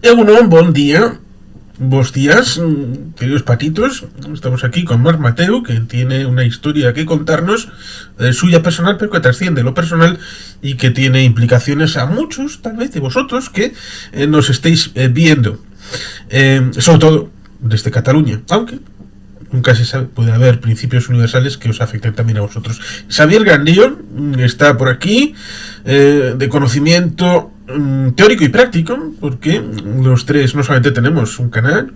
Buen día, buenos días, queridos patitos. Estamos aquí con Marc Mateu, que tiene una historia que contarnos, suya personal, pero que trasciende lo personal y que tiene implicaciones a muchos, tal vez, de vosotros que nos estéis viendo. Sobre todo desde Cataluña, aunque nunca se sabe, puede haber principios universales que os afecten también a vosotros. Xavier Gandillo está por aquí, de conocimiento teórico y práctico, porque los tres no solamente tenemos un canal,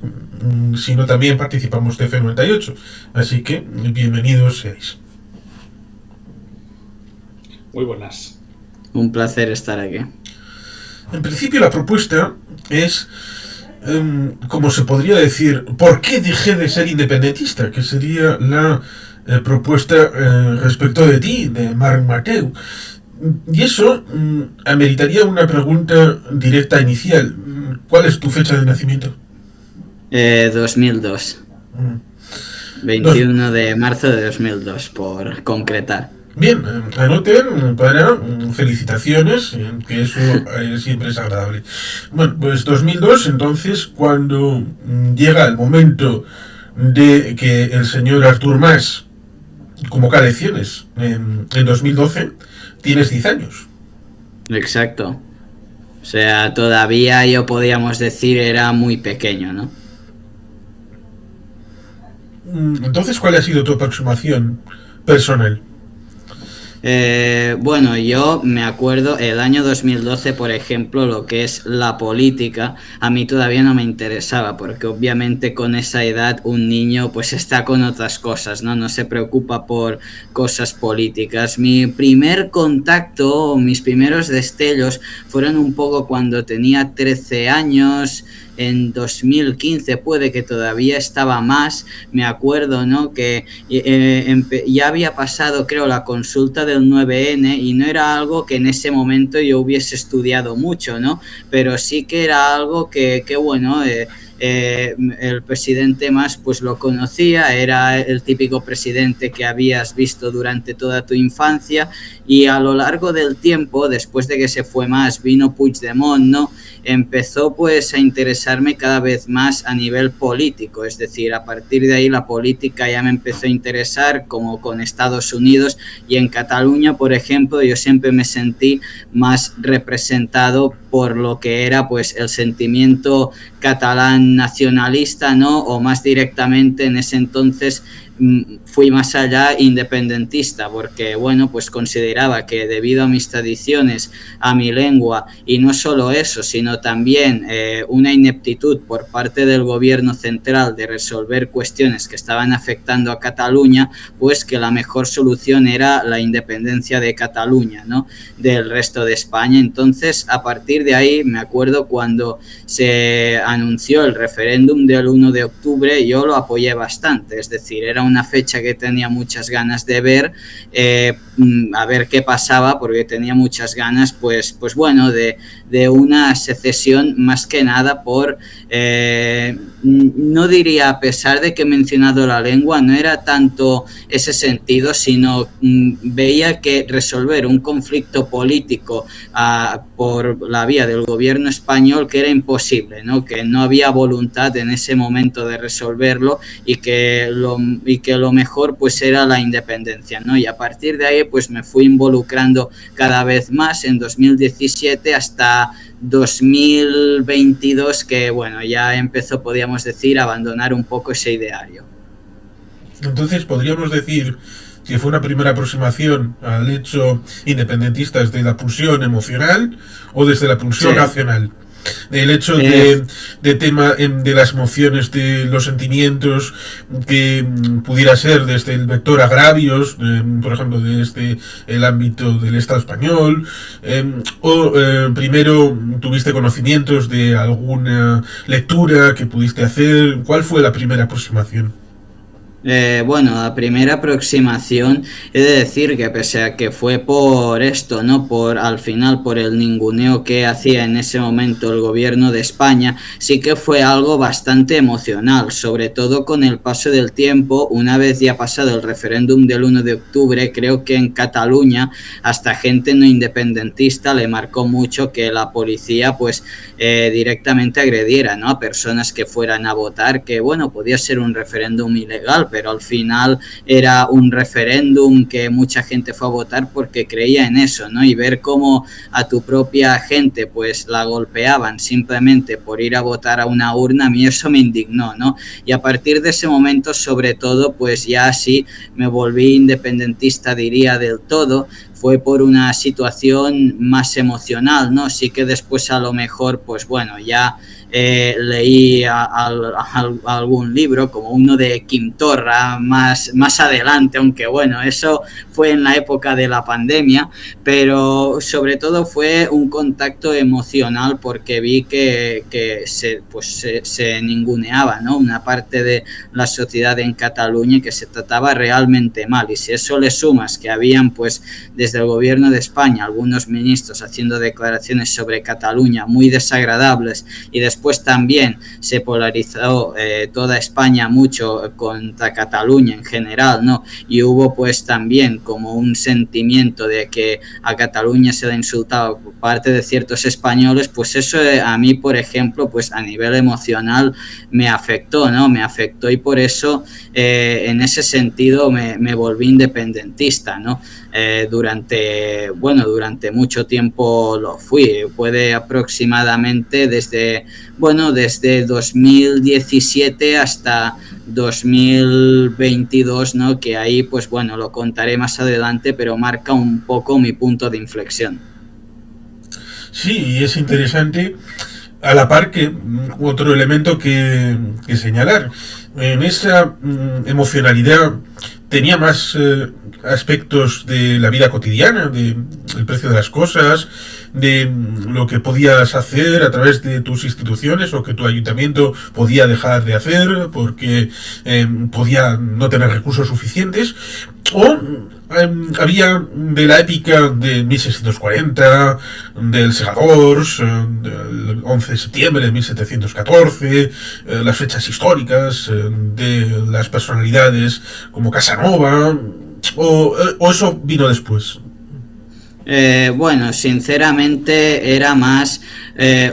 sino también participamos de F98. Así que bienvenidos seáis. Muy buenas. Un placer estar aquí. En principio la propuesta es, como se podría decir, ¿por qué dejé de ser independentista? Que sería la propuesta respecto de ti, de Marc Mateu. Y eso ameritaría una pregunta directa inicial. ¿Cuál es tu fecha de nacimiento? 2002. 21 de marzo de 2002, por concretar. Bien, anoten para felicitaciones, que eso siempre es agradable. Bueno, pues 2002, entonces, cuando llega el momento de que el señor Artur Mas convoca elecciones en 2012, tienes 10 años. Exacto. O sea, todavía yo podríamos decir era muy pequeño, ¿no? Entonces, ¿cuál ha sido tu aproximación personal? Bueno, yo me acuerdo el año 2012, por ejemplo, lo que es la política, a mí todavía no me interesaba, porque obviamente con esa edad un niño pues está con otras cosas, ¿no? No se preocupa por cosas políticas. Mi primer contacto, mis primeros destellos fueron un poco cuando tenía 13 años. En 2015 puede que todavía estaba más, me acuerdo, ¿no? Que ya había pasado, creo, la consulta del 9N y no era algo que en ese momento yo hubiese estudiado mucho, ¿no? Pero sí que era algo que bueno, el presidente Mas pues lo conocía, era el típico presidente que habías visto durante toda tu infancia, y a lo largo del tiempo, después de que se fue Mas, vino Puigdemont, ¿no? Empezó pues a interesarme cada vez más a nivel político, es decir, a partir de ahí la política ya me empezó a interesar, como con Estados Unidos, y en Cataluña, por ejemplo, yo siempre me sentí más representado por lo que era pues el sentimiento catalán nacionalista, ¿no? O más directamente en ese entonces fui más allá independentista, porque bueno, pues consideraba que debido a mis tradiciones, a mi lengua, y no solo eso, sino también una ineptitud por parte del gobierno central de resolver cuestiones que estaban afectando a Cataluña, pues que la mejor solución era la independencia de Cataluña, ¿no? Del resto de España. Entonces, a partir de ahí, me acuerdo cuando se anunció el referéndum del 1 de octubre, yo lo apoyé bastante, es decir, era una fecha que tenía muchas ganas de ver, a ver qué pasaba, porque tenía muchas ganas, pues bueno, de una secesión, más que nada por, no diría, a pesar de que he mencionado la lengua, no era tanto ese sentido, sino veía que resolver un conflicto político por la vía del gobierno español, que era imposible, ¿no? Que no había voluntad en ese momento de resolverlo, y que lo mejor pues era la independencia, ¿no? Y a partir de ahí pues me fui involucrando cada vez más en 2017 hasta 2022, que bueno, ya empezó, podríamos decir, a abandonar un poco ese ideario. Entonces podríamos decir que fue una primera aproximación al hecho independentista desde la pulsión emocional o desde la pulsión racional. El hecho de tema de las emociones, de los sentimientos, que pudiera ser desde el vector agravios, por ejemplo, desde el ámbito del Estado español, o primero tuviste conocimientos de alguna lectura que pudiste hacer. ¿Cuál fue la primera aproximación? Bueno, la primera aproximación he de decir que pese a que fue por esto, ¿no? Por al final, por el ninguneo que hacía en ese momento el gobierno de España, sí que fue algo bastante emocional, sobre todo con el paso del tiempo, una vez ya pasado el referéndum del 1 de octubre, creo que en Cataluña hasta gente no independentista le marcó mucho que la policía pues directamente agrediera, ¿no? A personas que fueran a votar, que bueno, podía ser un referéndum ilegal, pero al final era un referéndum que mucha gente fue a votar porque creía en eso, ¿no? Y ver cómo a tu propia gente pues la golpeaban simplemente por ir a votar a una urna, a mí eso me indignó, ¿no? Y a partir de ese momento, sobre todo, pues ya así me volví independentista, diría, del todo. Fue por una situación más emocional, ¿no? Sí que después a lo mejor, pues bueno, ya leí algún libro, como uno de Quim Torra, más adelante, aunque bueno, eso fue en la época de la pandemia, pero sobre todo fue un contacto emocional porque vi que se ninguneaba, ¿no? Una parte de la sociedad en Cataluña que se trataba realmente mal, y si eso le sumas que habían pues desde el gobierno de España algunos ministros haciendo declaraciones sobre Cataluña muy desagradables, y después también se polarizó toda España mucho contra Cataluña en general, ¿no? Y hubo pues también como un sentimiento de que a Cataluña se le insultaba por parte de ciertos españoles, pues eso a mí, por ejemplo, pues a nivel emocional me afectó, ¿no? Me afectó, y por eso en ese sentido me volví independentista, ¿no? Durante mucho tiempo lo fui, puede aproximadamente desde 2017 hasta 2022, ¿no? Que ahí pues bueno, lo contaré más adelante, pero marca un poco mi punto de inflexión. Sí, y es interesante, a la par que otro elemento que señalar. En esa emocionalidad tenía más aspectos de la vida cotidiana, de el precio de las cosas, de lo que podías hacer a través de tus instituciones o que tu ayuntamiento podía dejar de hacer porque podía no tener recursos suficientes, o había de la épica de 1640, del Segadors, del 11 de septiembre de 1714, las fechas históricas, de las personalidades como Casanova, o eso vino después. Bueno, sinceramente era más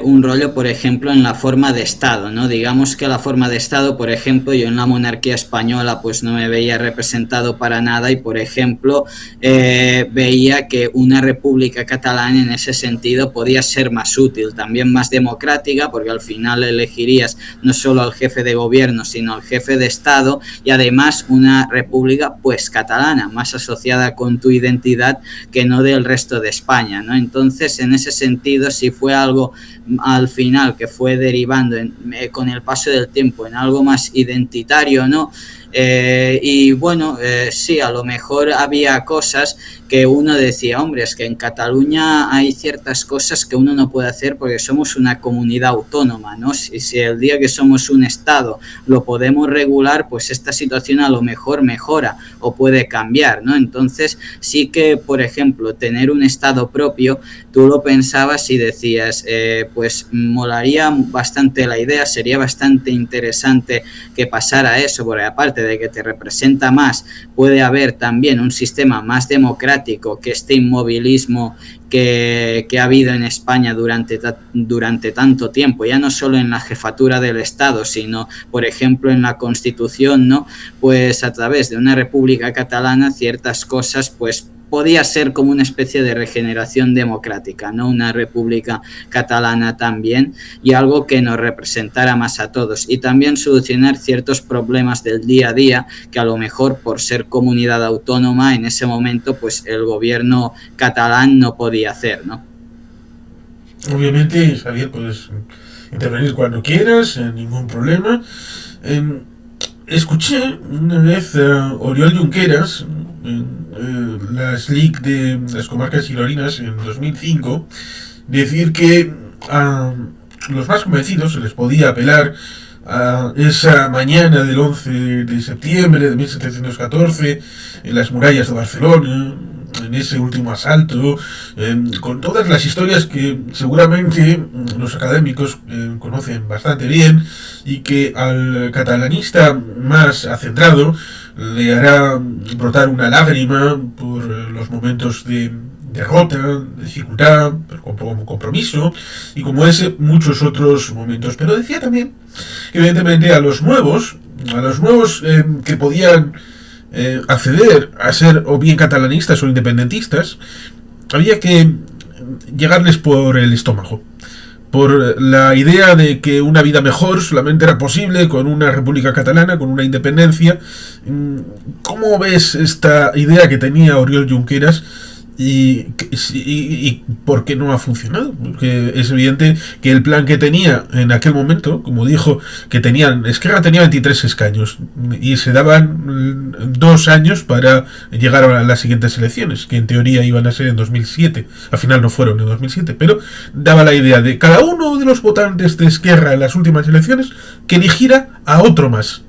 un rollo, por ejemplo, en la forma de Estado, ¿no? Digamos que la forma de Estado, por ejemplo, yo en la monarquía española pues no me veía representado para nada, y, por ejemplo, veía que una república catalana en ese sentido podía ser más útil, también más democrática, porque al final elegirías no solo al jefe de gobierno, sino al jefe de Estado, y además una república pues catalana, más asociada con tu identidad que no del resto de España, ¿no? Entonces, en ese sentido, sí fue algo al final que fue derivando con el paso del tiempo en algo más identitario, ¿no? Y bueno, sí, a lo mejor había cosas que uno decía, hombre, es que en Cataluña hay ciertas cosas que uno no puede hacer porque somos una comunidad autónoma, ¿no? Si el día que somos un Estado lo podemos regular, pues esta situación a lo mejor mejora o puede cambiar, ¿no? Entonces sí que, por ejemplo, tener un Estado propio, tú lo pensabas y decías, pues molaría bastante la idea, sería bastante interesante que pasara eso, porque aparte de que te representa más, puede haber también un sistema más democrático que este inmovilismo que ha habido en España durante tanto tiempo, ya no solo en la jefatura del Estado, sino, por ejemplo, en la Constitución, ¿no? Pues a través de una república catalana ciertas cosas pues podía ser como una especie de regeneración democrática, ¿no? Una república catalana también, y algo que nos representara más a todos, y también solucionar ciertos problemas del día a día que a lo mejor por ser comunidad autónoma en ese momento pues el gobierno catalán no podía hacer, ¿no? Obviamente, Javier, puedes intervenir cuando quieras, ningún problema. Escuché una vez a Oriol Junqueras en la SLIC de las comarcas gironinas en 2005 decir que a los más convencidos se les podía apelar a esa mañana del 11 de septiembre de 1714 en las murallas de Barcelona, en ese último asalto, con todas las historias que seguramente los académicos conocen bastante bien y que al catalanista más acendrado le hará brotar una lágrima por los momentos de derrota, de dificultad, pero como compromiso, y como ese, muchos otros momentos. Pero decía también que evidentemente a los nuevos que podían acceder a ser o bien catalanistas o independentistas, había que llegarles por el estómago, por la idea de que una vida mejor solamente era posible con una república catalana, con una independencia. ¿Cómo ves esta idea que tenía Oriol Junqueras y por qué no ha funcionado? Porque es evidente que el plan que tenía en aquel momento, como dijo, que Esquerra tenía 23 escaños y se daban 2 años para llegar a las siguientes elecciones, que en teoría iban a ser en 2007, al final no fueron en 2007, pero daba la idea de cada uno de los votantes de Esquerra en las últimas elecciones que eligiera a otro más.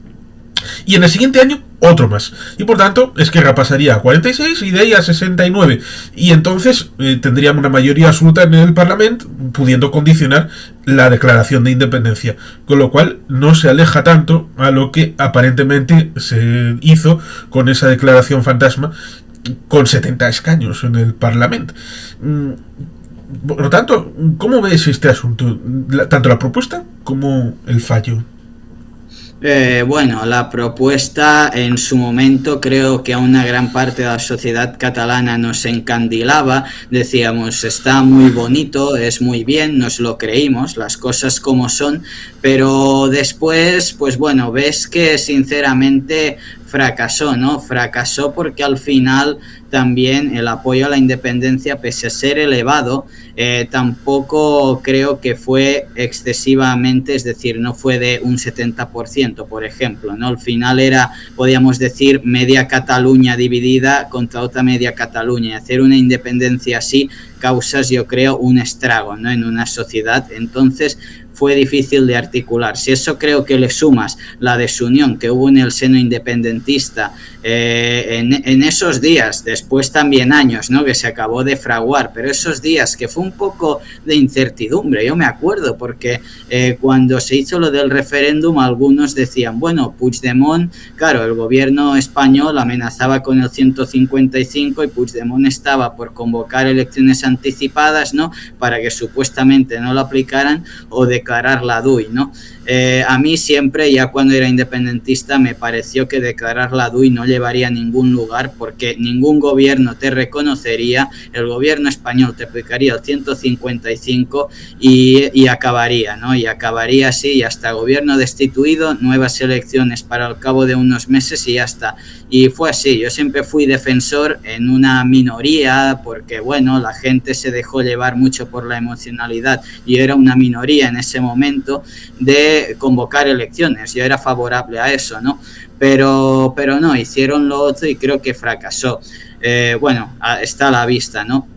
Y en el siguiente año otro más. Y por tanto, Esquerra pasaría a 46 y de ahí a 69. Y entonces tendríamos una mayoría absoluta en el Parlamento, pudiendo condicionar la declaración de independencia. Con lo cual no se aleja tanto a lo que aparentemente se hizo con esa declaración fantasma con 70 escaños en el Parlamento. Por lo tanto, ¿cómo ves este asunto? Tanto la propuesta como el fallo. Bueno, la propuesta en su momento creo que a una gran parte de la sociedad catalana nos encandilaba, decíamos, está muy bonito, es muy bien, nos lo creímos, las cosas como son, pero después, pues bueno, ves que sinceramente fracasó, ¿no? Fracasó porque al final también el apoyo a la independencia, pese a ser elevado, tampoco creo que fue excesivamente, es decir, no fue de un 70%, por ejemplo, ¿no? Al final era, podríamos decir, media Cataluña dividida contra otra media Cataluña, y hacer una independencia así causas, yo creo, un estrago, ¿no? En una sociedad. Entonces fue difícil de articular. Si eso creo que le sumas la desunión que hubo en el seno independentista en esos días, después también años, ¿no? Que se acabó de fraguar, pero esos días que fue un poco de incertidumbre, yo me acuerdo, porque cuando se hizo lo del referéndum, algunos decían, bueno, Puigdemont, claro, el gobierno español amenazaba con el 155 y Puigdemont estaba por convocar elecciones anticipadas, ¿no? Para que supuestamente no lo aplicaran o declarar la DUI, ¿no? A mí siempre, ya cuando era independentista, me pareció que declarar la DUI no llevaría a ningún lugar, porque ningún gobierno te reconocería, el gobierno español te aplicaría el 155 y acabaría, ¿no? Y acabaría así, y hasta gobierno destituido, nuevas elecciones para el cabo de unos meses y ya está. Y fue así, yo siempre fui defensor en una minoría, porque bueno, la gente se dejó llevar mucho por la emocionalidad, y era una minoría en ese momento de convocar elecciones, yo era favorable a eso, ¿no? Pero no, hicieron lo otro y creo que fracasó. Bueno, está a la vista, ¿no?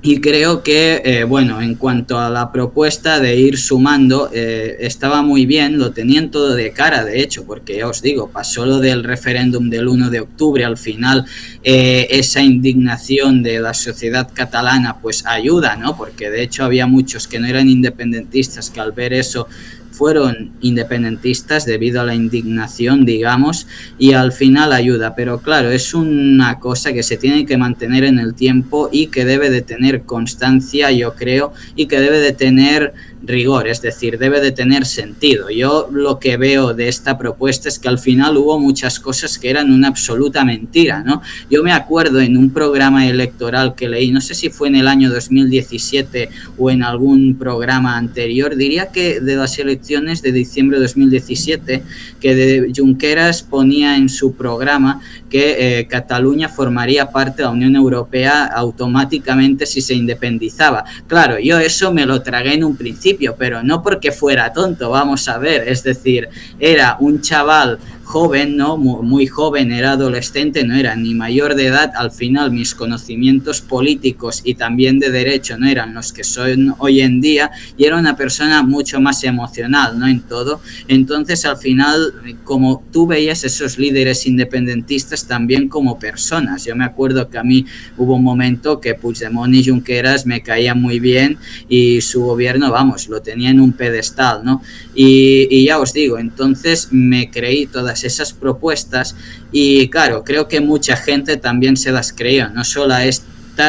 Y creo que, bueno, en cuanto a la propuesta de ir sumando, estaba muy bien, lo tenían todo de cara, de hecho, porque ya os digo, pasó lo del referéndum del 1 de octubre, al final esa indignación de la sociedad catalana pues ayuda, ¿no? Porque de hecho había muchos que no eran independentistas que al ver eso fueron independentistas debido a la indignación, digamos, y al final ayuda, pero claro, es una cosa que se tiene que mantener en el tiempo y que debe de tener constancia, yo creo, y que debe de tener rigor, es decir, debe de tener sentido. Yo lo que veo de esta propuesta es que al final hubo muchas cosas que eran una absoluta mentira, ¿no? Yo me acuerdo en un programa electoral que leí, no sé si fue en el año 2017 o en algún programa anterior, diría que de las elecciones de diciembre de 2017, que de Junqueras ponía en su programa que Cataluña formaría parte de la Unión Europea automáticamente si se independizaba. Claro, yo eso me lo tragué en un principio, pero no porque fuera tonto, vamos a ver, es decir, era un chaval joven, ¿no? Muy joven, era adolescente, no era ni mayor de edad. Al final mis conocimientos políticos y también de derecho no eran los que son hoy en día, y era una persona mucho más emocional, ¿no? En todo. Entonces al final, como tú veías esos líderes independentistas también como personas. Yo me acuerdo que a mí hubo un momento que Puigdemont y Junqueras me caían muy bien y su gobierno, vamos, lo tenía en un pedestal, ¿no? Y ya os digo, entonces me creí todas esas propuestas y claro, creo que mucha gente también se las creyó, no solo a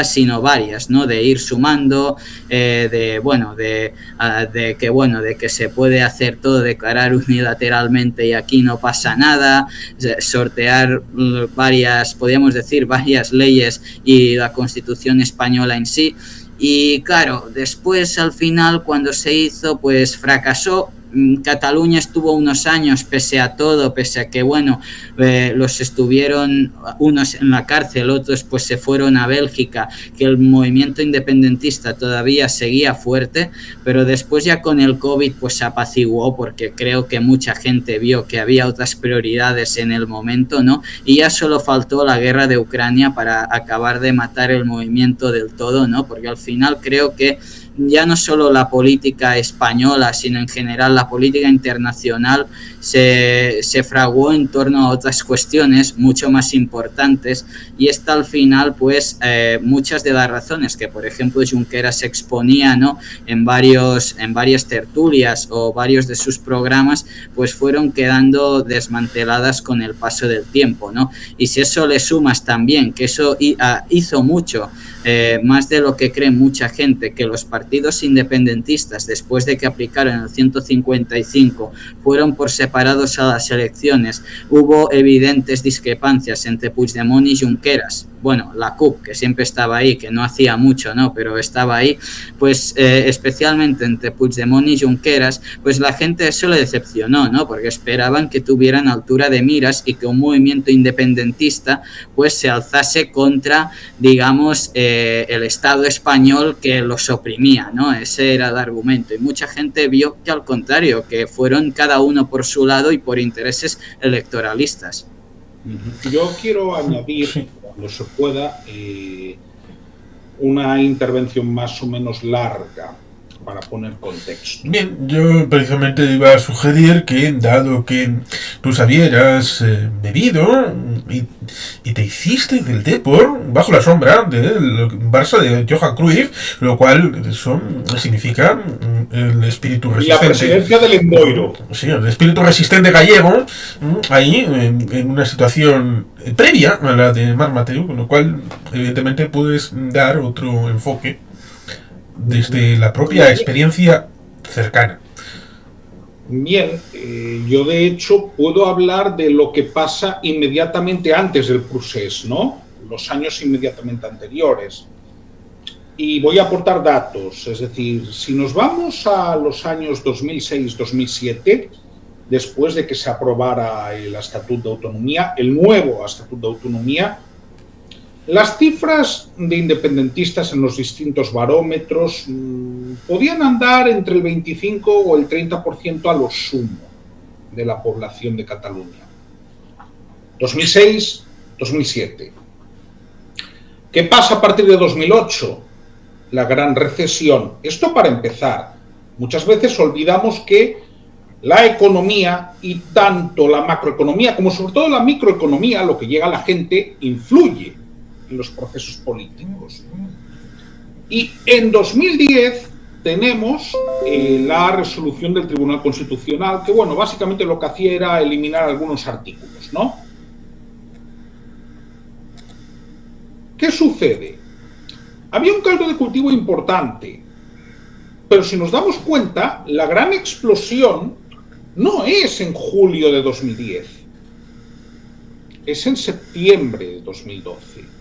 sino varias, ¿no? De ir sumando, de que se puede hacer todo, declarar unilateralmente y aquí no pasa nada, sortear podríamos decir, varias leyes y la Constitución española en sí. Y claro, después al final cuando se hizo, pues fracasó. Cataluña estuvo unos años, pese a todo, pese a que, bueno, los estuvieron unos en la cárcel, otros pues se fueron a Bélgica, que el movimiento independentista todavía seguía fuerte, pero después ya con el COVID pues se apaciguó, porque creo que mucha gente vio que había otras prioridades en el momento, ¿no? Y ya solo faltó la guerra de Ucrania para acabar de matar el movimiento del todo, ¿no? Porque al final creo que ya no solo la política española, sino en general la política internacional se fraguó en torno a otras cuestiones mucho más importantes, y esta al final pues muchas de las razones que por ejemplo Junqueras exponía, ¿no? en varias tertulias o varios de sus programas, pues fueron quedando desmanteladas con el paso del tiempo, ¿no? Y si eso le sumas también que eso hizo mucho, más de lo que cree mucha gente, que los partidos independentistas, después de que aplicaron el 155, fueron por separados a las elecciones, hubo evidentes discrepancias entre Puigdemont y Junqueras. Bueno, la CUP, que siempre estaba ahí, que no hacía mucho, ¿no? Pero estaba ahí, pues especialmente entre Puigdemont y Junqueras, pues la gente eso le decepcionó, ¿no? Porque esperaban que tuvieran altura de miras y que un movimiento independentista pues se alzase contra, digamos, el Estado español que los oprimía, ¿no? Ese era el argumento, y mucha gente vio que al contrario, que fueron cada uno por su lado y por intereses electoralistas. Yo quiero añadir, cuando se pueda, una intervención más o menos larga para poner contexto. Bien, yo precisamente iba a sugerir que, dado que tú habías bebido y te hiciste del Depor bajo la sombra del Barça de Johan Cruyff, lo cual eso significa el espíritu resistente. La presidencia del Endoiro. Sí, el espíritu resistente gallego, ahí en una situación previa a la de Marc Mateu, con lo cual evidentemente puedes dar otro enfoque desde la propia experiencia cercana. Bien, yo de hecho puedo hablar de lo que pasa inmediatamente antes del procés, ¿no? Los años inmediatamente anteriores. Y voy a aportar datos, es decir, si nos vamos a los años 2006-2007, después de que se aprobara el Estatuto de Autonomía, el nuevo Estatuto de Autonomía, las cifras de independentistas en los distintos barómetros podían andar entre el 25 o el 30% a lo sumo de la población de Cataluña. 2006, 2007. ¿Qué pasa a partir de 2008? La gran recesión. Esto para empezar. Muchas veces olvidamos que la economía, y tanto la macroeconomía como sobre todo la microeconomía, lo que llega a la gente, influye en los procesos políticos. Y en 2010 tenemos la resolución del Tribunal Constitucional, que bueno, básicamente lo que hacía era eliminar algunos artículos, ¿no? ¿Qué sucede? Había un caldo de cultivo importante, pero si nos damos cuenta, la gran explosión no es en julio de 2010, es en septiembre de 2012.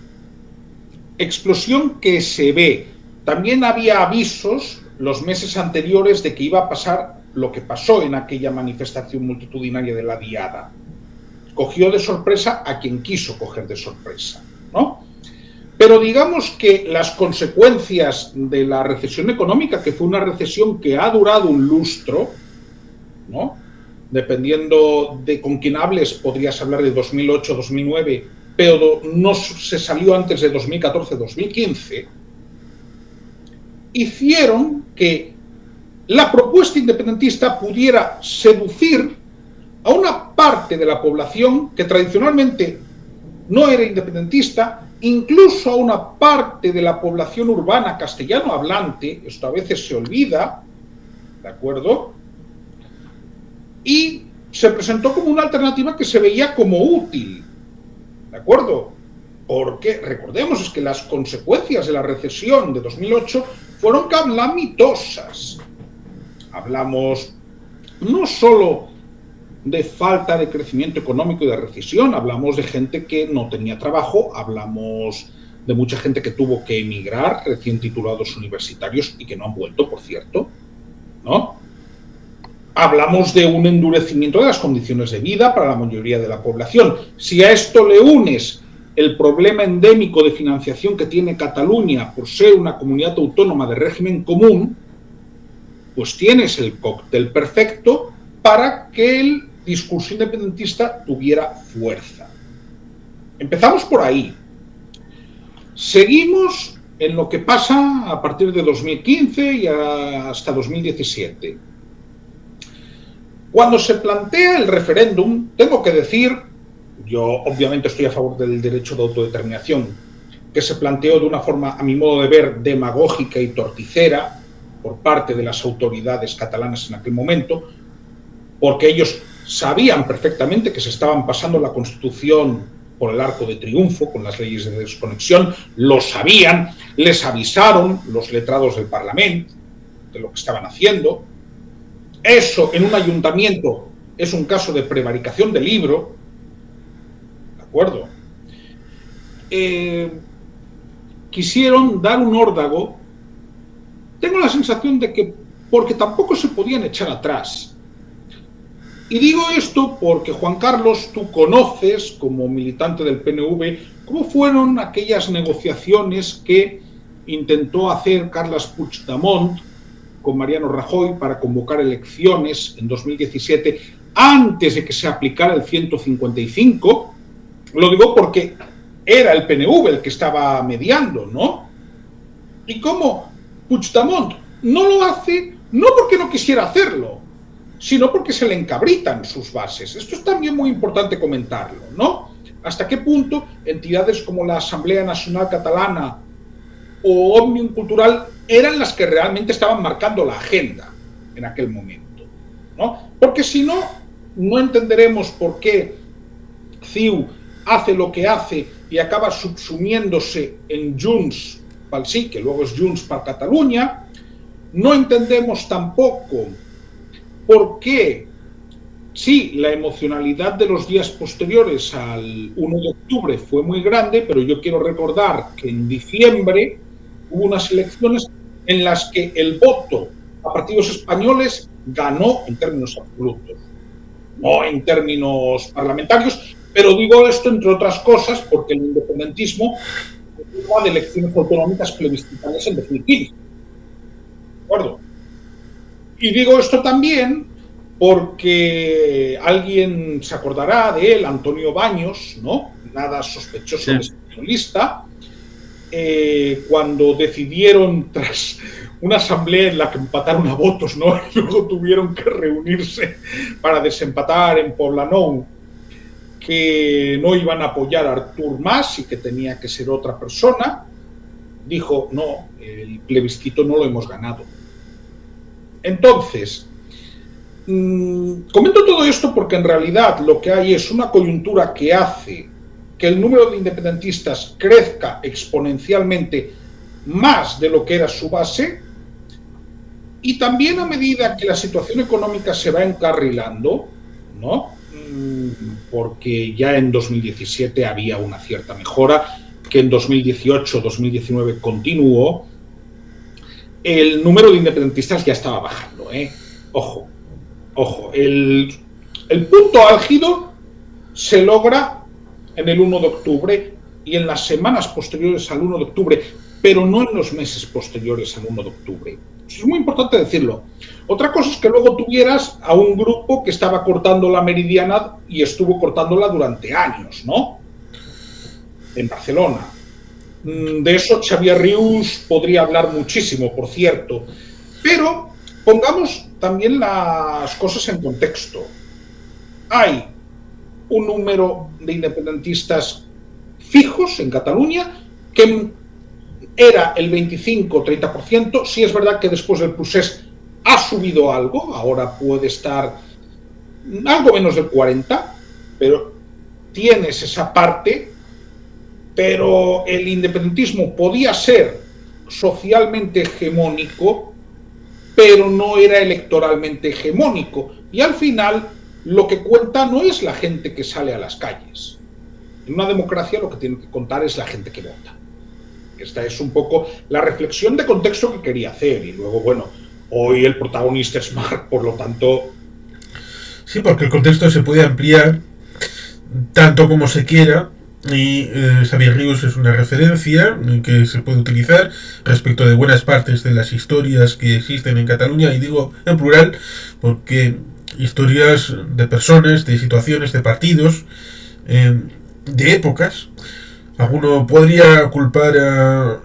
Explosión que se ve. También había avisos los meses anteriores de que iba a pasar lo que pasó en aquella manifestación multitudinaria de la Diada. Cogió de sorpresa a quien quiso coger de sorpresa, ¿no? Pero digamos que las consecuencias de la recesión económica, que fue una recesión que ha durado un lustro, ¿no? dependiendo de con quién hables, podrías hablar de 2008, 2009, pero no se salió antes de 2014, 2015, hicieron que la propuesta independentista pudiera seducir a una parte de la población que tradicionalmente no era independentista, incluso a una parte de la población urbana castellano hablante, esto a veces se olvida, ¿de acuerdo? Y se presentó como una alternativa que se veía como útil, ¿de acuerdo? Porque, recordemos, es que las consecuencias de la recesión de 2008 fueron calamitosas. Hablamos no solo de falta de crecimiento económico y de recesión, hablamos de gente que no tenía trabajo, hablamos de mucha gente que tuvo que emigrar, recién titulados universitarios y que no han vuelto, por cierto, ¿no? Hablamos de un endurecimiento de las condiciones de vida para la mayoría de la población. Si a esto le unes el problema endémico de financiación que tiene Cataluña por ser una comunidad autónoma de régimen común, pues tienes el cóctel perfecto para que el discurso independentista tuviera fuerza. Empezamos por ahí. Seguimos en lo que pasa a partir de 2015 y hasta 2017. Cuando se plantea el referéndum, tengo que decir, yo obviamente estoy a favor del derecho de autodeterminación, que se planteó de una forma, a mi modo de ver, demagógica y torticera por parte de las autoridades catalanas en aquel momento, porque ellos sabían perfectamente que se estaban pasando la Constitución por el arco de triunfo con las leyes de desconexión, lo sabían, les avisaron los letrados del Parlamento de lo que estaban haciendo. Eso en un ayuntamiento es un caso de prevaricación de libro, ¿de acuerdo? Quisieron dar un órdago. Tengo la sensación de que porque tampoco se podían echar atrás. Y digo esto porque, Juan Carlos, tú conoces, como militante del PNV, cómo fueron aquellas negociaciones que intentó hacer Carles Puigdemont con Mariano Rajoy para convocar elecciones en 2017 antes de que se aplicara el 155. Lo digo porque era el PNV el que estaba mediando, ¿no? Y cómo Puigdemont no lo hace, no porque no quisiera hacerlo, sino porque se le encabritan sus bases. Esto es también muy importante comentarlo, ¿no? Hasta qué punto entidades como la Asamblea Nacional Catalana o Òmnium Cultural eran las que realmente estaban marcando la agenda en aquel momento, ¿no? Porque si no, no entenderemos por qué CiU hace lo que hace y acaba subsumiéndose en Junts pel Sí, que luego es Junts per Catalunya. No entendemos tampoco por qué, sí, la emocionalidad de los días posteriores al 1 de octubre fue muy grande, pero yo quiero recordar que en diciembre hubo unas elecciones en las que el voto a partidos españoles ganó en términos absolutos, no en términos parlamentarios, pero digo esto entre otras cosas porque el independentismo va de elecciones autonómicas plebiscitarias en 2015. ¿De acuerdo? Y digo esto también porque alguien se acordará de él, Antonio Baños, ¿no? Nada sospechoso de españolista, cuando decidieron, tras una asamblea en la que empataron a votos, ¿no? Y luego tuvieron que reunirse para desempatar en Poblenou, que no iban a apoyar a Artur Mas y que tenía que ser otra persona, dijo, no, el plebiscito no lo hemos ganado. Entonces, comento todo esto porque en realidad lo que hay es una coyuntura que hace que el número de independentistas crezca exponencialmente más de lo que era su base, y también a medida que la situación económica se va encarrilando, ¿no? Porque ya en 2017 había una cierta mejora, que en 2018-2019 continuó, el número de independentistas ya estaba bajando, ¿eh? Ojo, ojo, el punto álgido se logra en el 1 de octubre y en las semanas posteriores al 1 de octubre, pero no en los meses posteriores al 1 de octubre. Eso es muy importante decirlo, Otra cosa es que luego tuvieras a un grupo que estaba cortando la Meridiana y estuvo cortándola durante años, ¿no? En Barcelona. De eso Xavier Rius podría hablar muchísimo, por cierto. Pero pongamos también las cosas en contexto. Hay un número de independentistas fijos en Cataluña que era el 25-30%. Sí es verdad que después del procés ha subido algo, ahora puede estar algo menos del 40%, pero tienes esa parte. Pero el independentismo podía ser socialmente hegemónico, pero no era electoralmente hegemónico. Y al final, lo que cuenta no es la gente que sale a las calles. En una democracia lo que tiene que contar es la gente que vota. Esta es un poco la reflexión de contexto que quería hacer. Y luego, bueno, hoy el protagonista es Marc, por lo tanto... Sí, porque el contexto se puede ampliar tanto como se quiera. Y Xavier Rius es una referencia que se puede utilizar respecto de buenas partes de las historias que existen en Cataluña, y digo en plural porque historias de personas, de situaciones, de partidos, de épocas. Alguno podría culpar a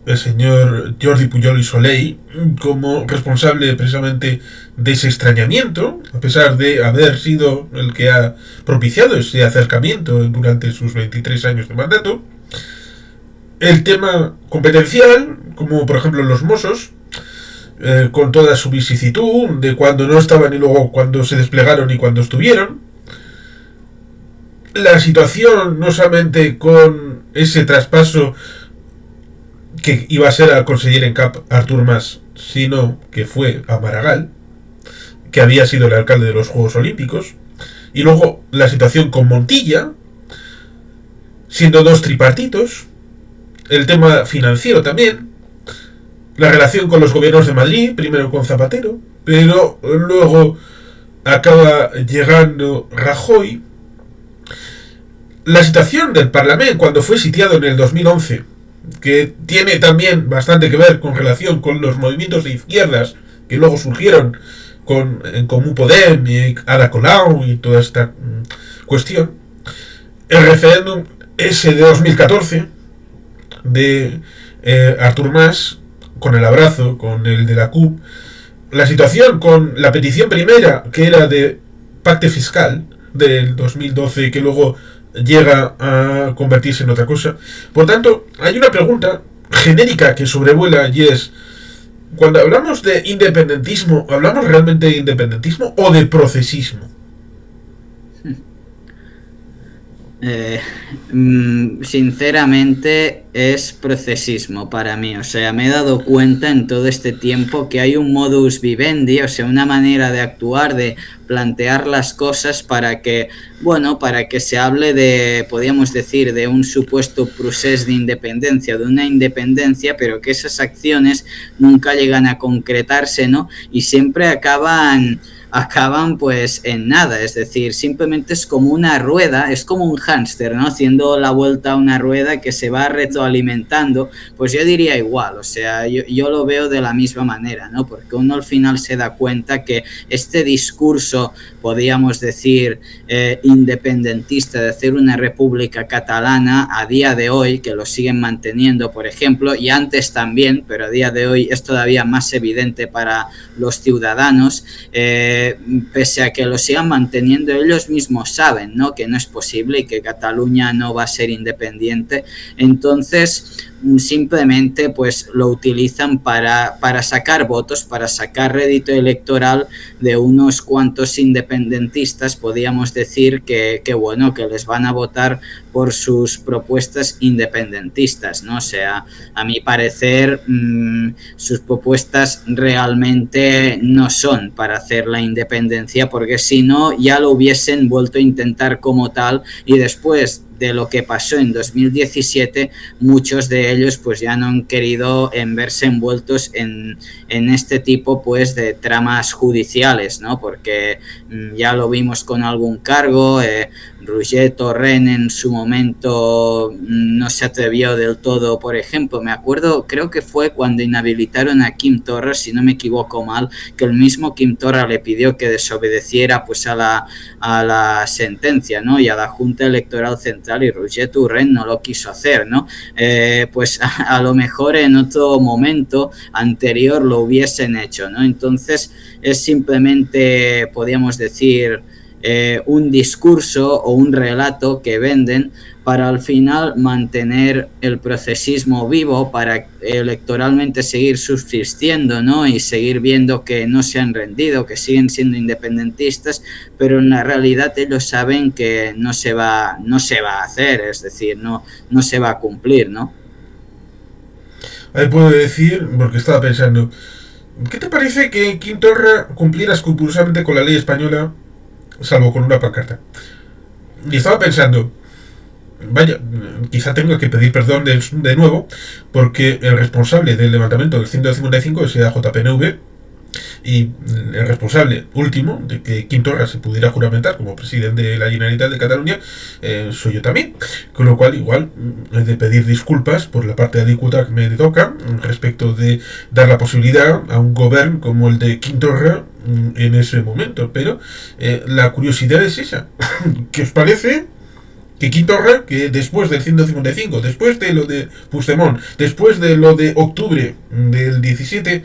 el señor Jordi Pujol y Soleil como responsable precisamente de ese extrañamiento, a pesar de haber sido el que ha propiciado ese acercamiento durante sus 23 años de mandato. El tema competencial, como por ejemplo los Mossos, con toda su vicisitud de cuando no estaban y luego cuando se desplegaron y cuando estuvieron. La situación no solamente con ese traspaso que iba a ser al conseller en cap Artur Mas, sino que fue a Maragall, que había sido el alcalde de los Juegos Olímpicos, y luego la situación con Montilla, siendo dos tripartitos, el tema financiero también, la relación con los gobiernos de Madrid, primero con Zapatero, pero luego acaba llegando Rajoy, la situación del Parlamento cuando fue sitiado en el 2011, que tiene también bastante que ver con relación con los movimientos de izquierdas que luego surgieron en Comú Podem y Ada Colau y toda esta cuestión. El referéndum ese de 2014 de Artur Mas, con el abrazo, con el de la CUP, la situación con la petición primera, que era de pacte fiscal del 2012, que luego llega a convertirse en otra cosa. Por tanto, hay una pregunta genérica que sobrevuela, y es: cuando hablamos de independentismo, ¿hablamos realmente de independentismo o de procesismo? Sinceramente es procesismo para mí. O sea, me he dado cuenta en todo este tiempo que hay un modus vivendi, o sea, una manera de actuar, de plantear las cosas para que, bueno, para que se hable de, podríamos decir, de un supuesto procés de independencia, de una independencia, pero que esas acciones nunca llegan a concretarse, ¿no? Y siempre acaban pues en nada, es decir, simplemente es como una rueda, es como un hámster, ¿no? Haciendo la vuelta a una rueda que se va retroalimentando. Pues yo diría igual, o sea, yo lo veo de la misma manera, ¿no? Porque uno al final se da cuenta que este discurso, podríamos decir, independentista, de hacer una república catalana, a día de hoy, que lo siguen manteniendo, por ejemplo, y antes también, pero a día de hoy es todavía más evidente para los ciudadanos, pese a que lo sigan manteniendo, ellos mismos saben, ¿no?, que no es posible y que Cataluña no va a ser independiente. Entonces simplemente pues lo utilizan para sacar votos, para sacar rédito electoral de unos cuantos independentistas, podríamos decir que bueno, que les van a votar por sus propuestas independentistas, ¿no? O sea, a mi parecer sus propuestas realmente no son para hacer la independencia, porque si no ya lo hubiesen vuelto a intentar como tal, y después de lo que pasó en 2017, muchos de ellos pues ya no han querido verse envueltos en este tipo pues de tramas judiciales, ¿no? Porque ya lo vimos con algún cargo, Roger Torrent en su momento no se atrevió del todo, por ejemplo. Me acuerdo, creo que fue cuando inhabilitaron a Quim Torra, si no me equivoco mal, que el mismo Quim Torra le pidió que desobedeciera pues a la sentencia, ¿no? Y a la Junta Electoral Central, y Roger Torrent no lo quiso hacer, ¿no? Pues a lo mejor en otro momento anterior lo hubiesen hecho, ¿no? Entonces es simplemente, podríamos decir, un discurso o un relato que venden para al final mantener el procesismo vivo, para electoralmente seguir subsistiendo, ¿no? Y seguir viendo que no se han rendido, que siguen siendo independentistas, pero en la realidad ellos saben que no se va a hacer, es decir, no se va a cumplir, ¿no? Ahí puedo decir, porque estaba pensando, ¿qué te parece que Quim Torra cumpliera escrupulosamente con la ley española, salvo con una pancarta? Y estaba pensando, vaya, quizá tenga que pedir perdón de nuevo, porque el responsable del levantamiento del 155 es la JPNV, y el responsable último de que Quim Torra se pudiera juramentar como presidente de la Generalitat de Cataluña soy yo también, con lo cual igual he de pedir disculpas por la parte de alícuota que me toca respecto de dar la posibilidad a un gobierno como el de Quim Torra en ese momento, pero la curiosidad es esa. ¿Qué os parece que Quim Torra, que después del 155, después de lo de Puigdemont, después de lo de octubre del 17,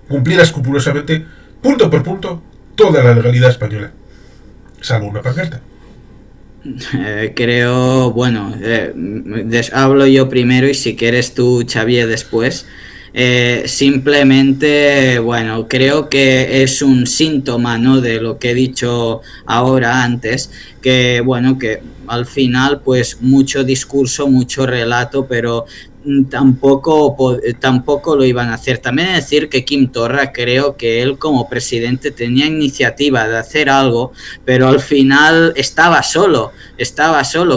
cumpliera escrupulosamente, punto por punto, toda la legalidad española, salvo una pancarta? Creo, bueno, hablo yo primero y si quieres tú, Xavier, después. Simplemente, bueno, creo que es un síntoma, ¿no?, de lo que he dicho ahora antes, que bueno, que al final pues mucho discurso, mucho relato, pero tampoco lo iban a hacer. También decir que Quim Torra, creo que él como presidente tenía iniciativa de hacer algo, pero al final estaba solo,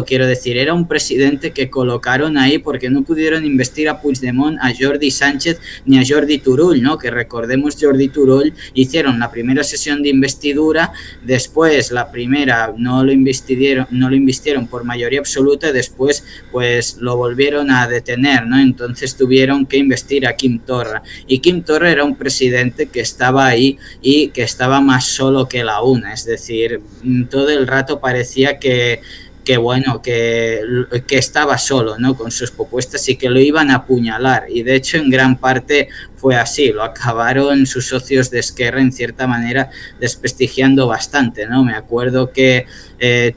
quiero decir, era un presidente que colocaron ahí porque no pudieron investir a Puigdemont, a Jordi Sánchez ni a Jordi Turull, ¿no? Que recordemos, Jordi Turull hicieron la primera sesión de investidura, después la primera no lo invistieron por mayoría absoluta, y después pues lo volvieron a detener, ¿no? Entonces tuvieron que investir a Quim Torra, y Quim Torra era un presidente que estaba ahí y que estaba más solo que la una, es decir, todo el rato parecía que estaba solo, ¿no?, con sus propuestas, y que lo iban a apuñalar, y de hecho en gran parte fue así, lo acabaron sus socios de Esquerra en cierta manera desprestigiando bastante, ¿no? Me acuerdo que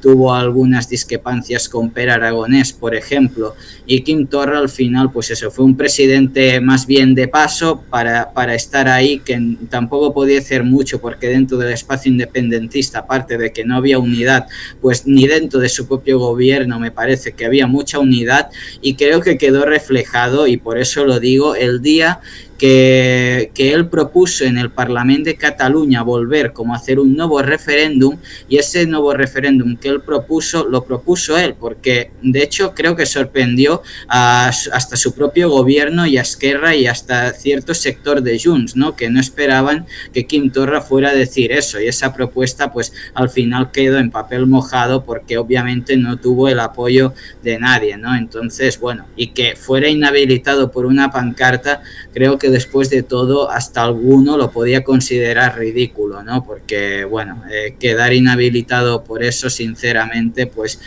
tuvo algunas discrepancias con Pere Aragonés, por ejemplo, y Quim Torra al final, pues eso, fue un presidente más bien de paso para estar ahí, que tampoco podía hacer mucho porque dentro del espacio independentista, aparte de que no había unidad, pues ni dentro de su propio gobierno me parece que había mucha unidad, y creo que quedó reflejado, y por eso lo digo, el día que él propuso en el Parlament de Cataluña volver como a hacer un nuevo referéndum, y ese nuevo referéndum que él propuso, lo propuso él, porque de hecho creo que sorprendió hasta su propio gobierno y a Esquerra y hasta cierto sector de Junts, ¿no?, que no esperaban que Quim Torra fuera a decir eso, y esa propuesta pues al final quedó en papel mojado porque obviamente no tuvo el apoyo de nadie, ¿no? Entonces, bueno, y que fuera inhabilitado por una pancarta, creo que después de todo hasta alguno lo podía considerar ridículo, ¿no? Porque, bueno, quedar inhabilitado por eso, sinceramente, pues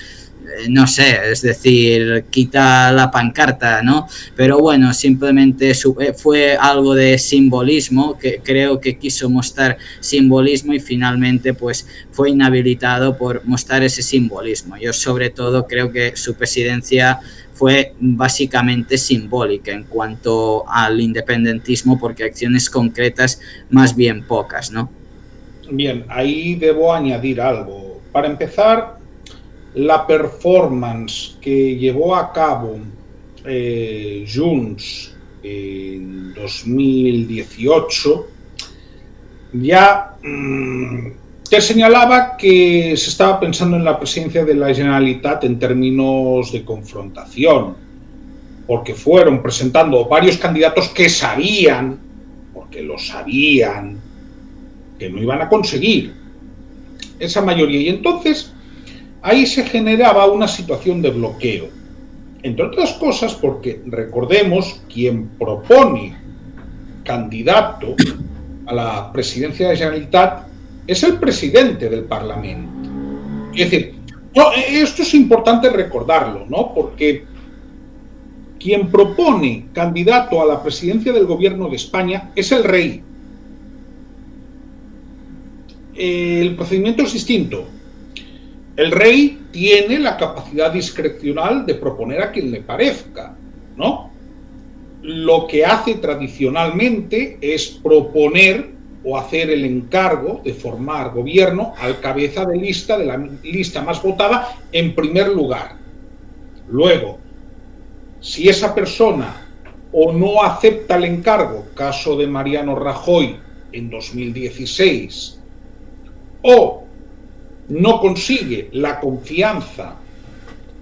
no sé, es decir, quita la pancarta, ¿no? Pero bueno, simplemente fue algo de simbolismo, que creo que quiso mostrar simbolismo, y finalmente pues fue inhabilitado por mostrar ese simbolismo. Yo sobre todo creo que su presidencia fue básicamente simbólica en cuanto al independentismo, porque acciones concretas más bien pocas, ¿no? Bien, ahí debo añadir algo. Para empezar, la performance que llevó a cabo Junts en 2018 ya te señalaba que se estaba pensando en la presidencia de la Generalitat en términos de confrontación, porque fueron presentando varios candidatos que sabían, porque lo sabían, que no iban a conseguir esa mayoría. Y entonces ahí se generaba una situación de bloqueo. Entre otras cosas porque, recordemos, quien propone candidato a la presidencia de la Generalitat es el presidente del Parlamento. Es decir, esto es importante recordarlo, ¿no? Porque quien propone candidato a la presidencia del gobierno de España es el rey. El procedimiento es distinto. El rey tiene la capacidad discrecional de proponer a quien le parezca, ¿no? Lo que hace tradicionalmente es proponer o hacer el encargo de formar gobierno al cabeza de la lista más votada en primer lugar. Luego, si esa persona o no acepta el encargo, caso de Mariano Rajoy en 2016, o no consigue la confianza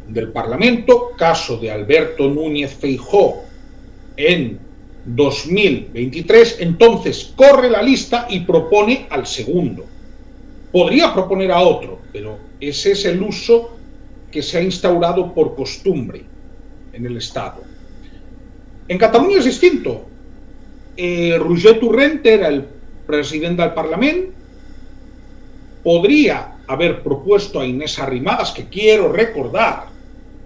del Parlamento, caso de Alberto Núñez Feijóo en 2023, entonces corre la lista y propone al segundo. Podría proponer a otro, pero ese es el uso que se ha instaurado por costumbre en el Estado. En Cataluña es distinto. Roger Torrent era el presidente del Parlamento, podría haber propuesto a Inés Arrimadas, que quiero recordar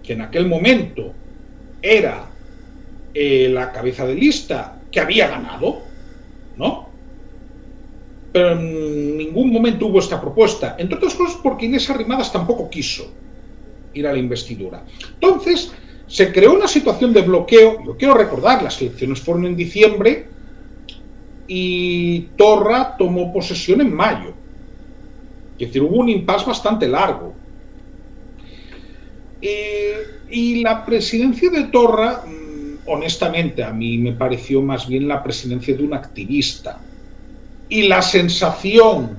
que en aquel momento era la cabeza de lista, que había ganado, ¿no? Pero en ningún momento hubo esta propuesta, entre otras cosas porque Inés Arrimadas tampoco quiso ir a la investidura. Entonces, se creó una situación de bloqueo. Yo quiero recordar, las elecciones fueron en diciembre y Torra tomó posesión en mayo. Es decir, hubo un impasse bastante largo. Y la presidencia de Torra, honestamente, a mí me pareció más bien la presidencia de un activista. Y la sensación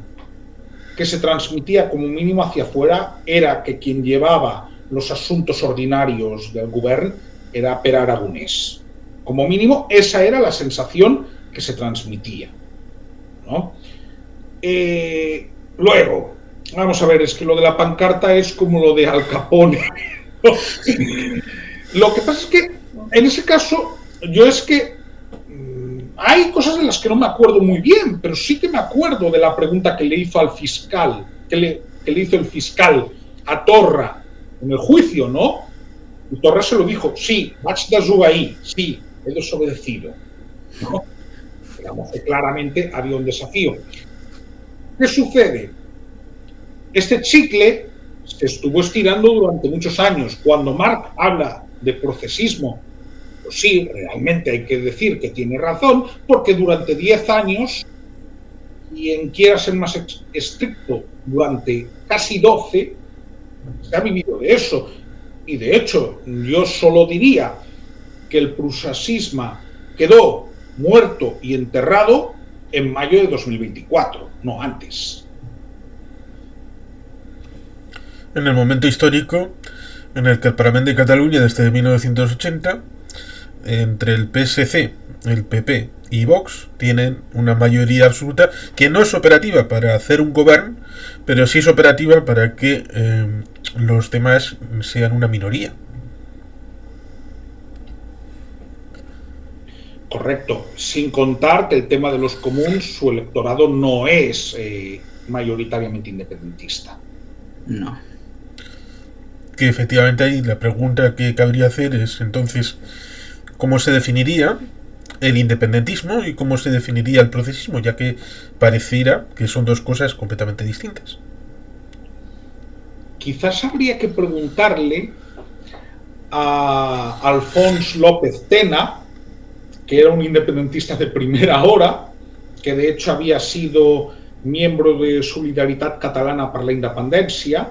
que se transmitía como mínimo hacia afuera era que quien llevaba los asuntos ordinarios del gobierno era Pere Aragonès. Como mínimo, esa era la sensación que se transmitía, ¿no? Luego, vamos a ver, es que lo de la pancarta es como lo de Al Capone. Lo que pasa es que, en ese caso, hay cosas de las que no me acuerdo muy bien, pero sí que me acuerdo de la pregunta que le hizo al fiscal, que le hizo el fiscal a Torra en el juicio, ¿no? Y Torra se lo dijo, sí, vaig desobeir, sí, he desobedecido, ¿no? Digamos que claramente había un desafío. ¿Qué sucede? Este chicle se estuvo estirando durante muchos años. Cuando Marc habla de procesismo, pues sí, realmente hay que decir que tiene razón, porque durante 10 años, y quien quiera ser más estricto, durante casi 12, se ha vivido de eso. Y de hecho, yo solo diría que el procesismo quedó muerto y enterrado en mayo de 2024, no antes. En el momento histórico en el que el Parlamento de Cataluña, desde 1980, entre el PSC, el PP y Vox, tienen una mayoría absoluta que no es operativa para hacer un gobierno, pero sí es operativa para que los demás sean una minoría. Correcto, sin contar que el tema de los comuns, su electorado no es mayoritariamente independentista. No. Que efectivamente ahí la pregunta que cabría hacer es entonces cómo se definiría el independentismo y cómo se definiría el procesismo, ya que pareciera que son dos cosas completamente distintas. Quizás habría que preguntarle a Alfons López Tena, que era un independentista de primera hora, que de hecho había sido miembro de Solidaritat Catalana per la Independència,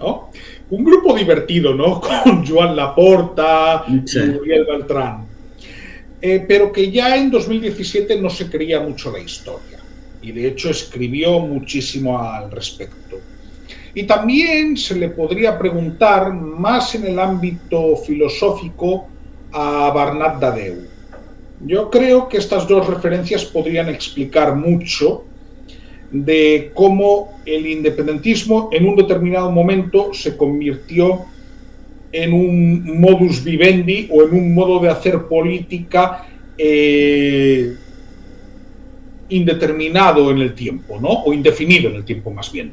¿no? Un grupo divertido, ¿no? Con Joan Laporta, sí, y Muriel Beltrán. Pero que ya en 2017 no se creía mucho la historia. Y de hecho escribió muchísimo al respecto. Y también se le podría preguntar más en el ámbito filosófico a Bernat Dadeu. Yo creo que estas dos referencias podrían explicar mucho de cómo el independentismo en un determinado momento se convirtió en un modus vivendi o en un modo de hacer política indeterminado en el tiempo, ¿no? O indefinido en el tiempo, más bien.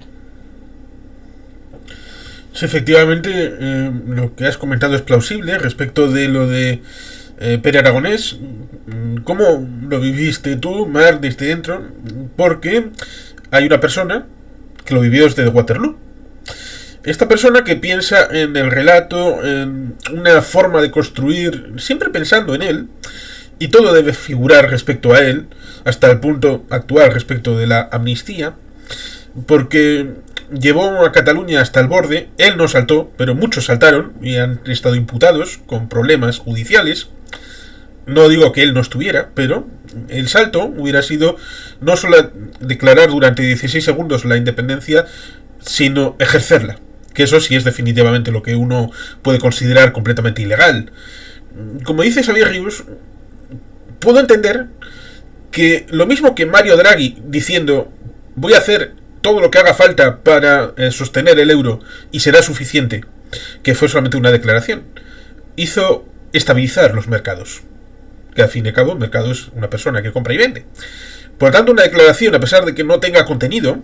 Sí, efectivamente, lo que has comentado es plausible respecto de lo de Pere Aragonés. ¿Cómo lo viviste tú, Mar, desde dentro? Porque hay una persona que lo vivió desde Waterloo. Esta persona que piensa en el relato, en una forma de construir, siempre pensando en él, y todo debe figurar respecto a él, hasta el punto actual respecto de la amnistía, porque llevó a Cataluña hasta el borde. Él no saltó, pero muchos saltaron y han estado imputados con problemas judiciales. No digo que él no estuviera, pero el salto hubiera sido no solo declarar durante 16 segundos la independencia, sino ejercerla, que eso sí es definitivamente lo que uno puede considerar completamente ilegal. Como dice Xavier Rius, puedo entender que lo mismo que Mario Draghi diciendo voy a hacer todo lo que haga falta para sostener el euro y será suficiente, que fue solamente una declaración, hizo estabilizar los mercados, que al fin y al cabo el mercado es una persona que compra y vende. Por lo tanto, una declaración, a pesar de que no tenga contenido,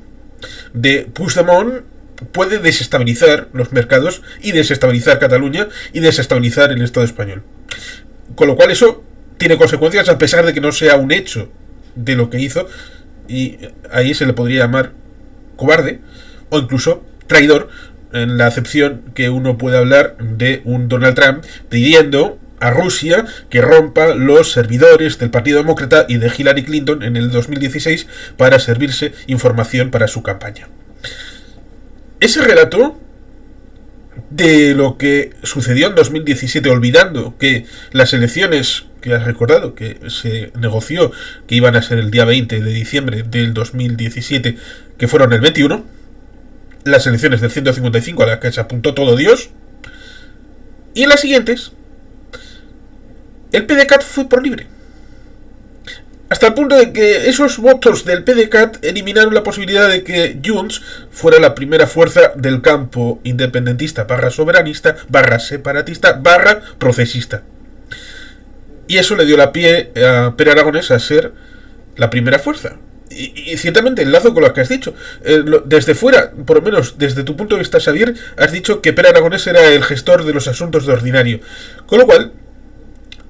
de Puigdemont puede desestabilizar los mercados y desestabilizar Cataluña y desestabilizar el Estado español. Con lo cual eso tiene consecuencias a pesar de que no sea un hecho de lo que hizo, y ahí se le podría llamar cobarde o incluso traidor, en la acepción que uno puede hablar de un Donald Trump pidiendo a Rusia que rompa los servidores del Partido Demócrata y de Hillary Clinton en el 2016 para servirse información para su campaña. Ese relato de lo que sucedió en 2017, olvidando que las elecciones que has recordado, que se negoció que iban a ser el día 20 de diciembre del 2017, que fueron el 21, las elecciones del 155 a las que se apuntó todo Dios, y en las siguientes el PDeCAT fue por libre, hasta el punto de que esos votos del PDeCAT eliminaron la posibilidad de que Junts fuera la primera fuerza del campo independentista barra soberanista barra separatista barra procesista, y eso le dio la pie a Pere Aragonés a ser la primera fuerza. Y ciertamente enlazo con lo que has dicho. Desde fuera, por lo menos desde tu punto de vista, Xavier, has dicho que Pere Aragonés era el gestor de los asuntos de ordinario. Con lo cual,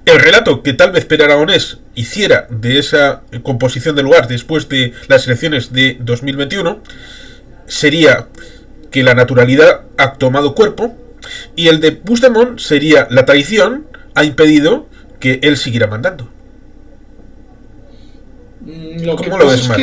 el relato que tal vez Pere Aragonés hiciera de esa composición del lugar después de las elecciones de 2021 sería que la naturalidad ha tomado cuerpo, y el de Puigdemont sería la traición ha impedido que él siguiera mandando. ¿Cómo lo ves, Mar?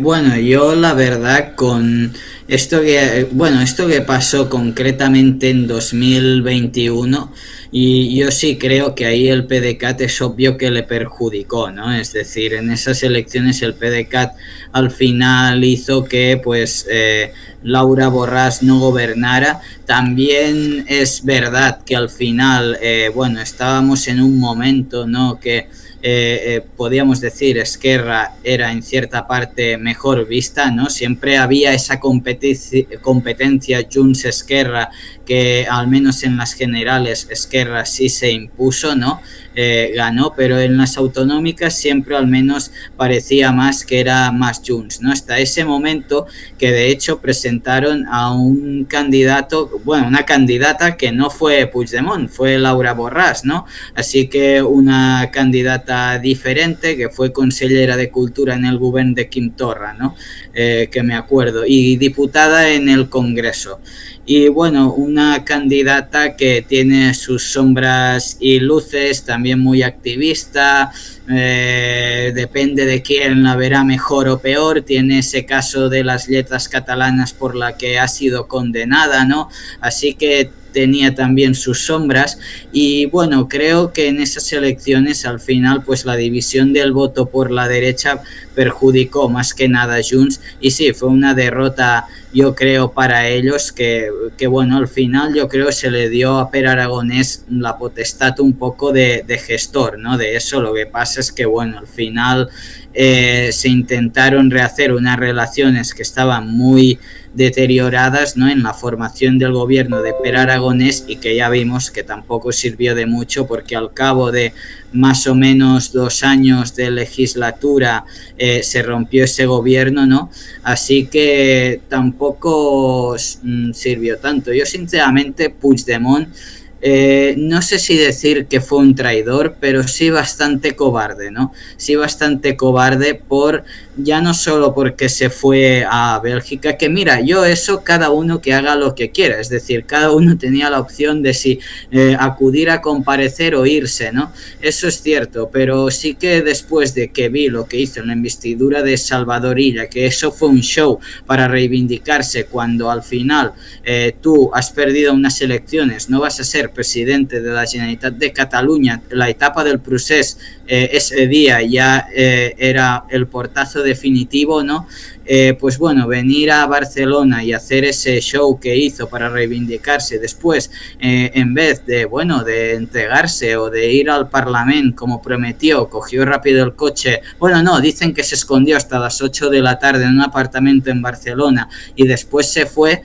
Bueno, yo la verdad con esto que pasó concretamente en 2021, y yo sí creo que ahí el PDeCAT es obvio que le perjudicó, ¿no? Es decir, en esas elecciones el PDeCAT al final hizo que pues Laura Borràs no gobernara. También es verdad que al final, estábamos en un momento, ¿no?, que podíamos decir Esquerra era en cierta parte mejor vista, ¿no? Siempre había esa competencia Junts-Esquerra, que al menos en las generales Esquerra sí se impuso, ¿no? Ganó, pero en las autonómicas siempre al menos parecía más que era más Junts, ¿no? Hasta ese momento que de hecho presentaron a un candidato, una candidata que no fue Puigdemont, fue Laura Borràs, ¿no? Así que una candidata diferente que fue consellera de Cultura en el gobierno de Quim Torra, ¿no? Que me acuerdo, y diputada en el Congreso. Y bueno, una candidata que tiene sus sombras y luces, también muy activista, depende de quién la verá mejor o peor. Tiene ese caso de las letras catalanas por la que ha sido condenada, ¿no? Así que tenía también sus sombras, y bueno, creo que en esas elecciones al final pues la división del voto por la derecha perjudicó más que nada a Junts, y sí, fue una derrota yo creo para ellos, que bueno, al final yo creo se le dio a Pere Aragonés la potestad un poco de gestor, ¿no? De eso. Lo que pasa es que bueno, al final se intentaron rehacer unas relaciones que estaban muy deterioradas, ¿no?, en la formación del gobierno de Pere Aragonés, y que ya vimos que tampoco sirvió de mucho, porque al cabo de más o menos 2 años de legislatura se rompió ese gobierno, ¿no? Así que tampoco sirvió tanto. Yo sinceramente Puigdemont, no sé si decir que fue un traidor, pero sí bastante cobarde, ¿no? Sí bastante cobarde, por ya no solo porque se fue a Bélgica, que mira, yo eso, cada uno que haga lo que quiera, es decir, cada uno tenía la opción de si acudir a comparecer o irse, ¿no? Eso es cierto, pero sí que después de que vi lo que hizo en la investidura de Salvador Illa, que eso fue un show para reivindicarse, cuando al final tú has perdido unas elecciones, no vas a ser presidente de la Generalitat de Cataluña, la etapa del procés ese día ya era el portazo definitivo, ¿no? Pues bueno, venir a Barcelona y hacer ese show que hizo para reivindicarse después, en vez de, bueno, de entregarse o de ir al Parlamento como prometió, cogió rápido el coche, bueno, no, dicen que se escondió hasta las 8 de la tarde en un apartamento en Barcelona y después se fue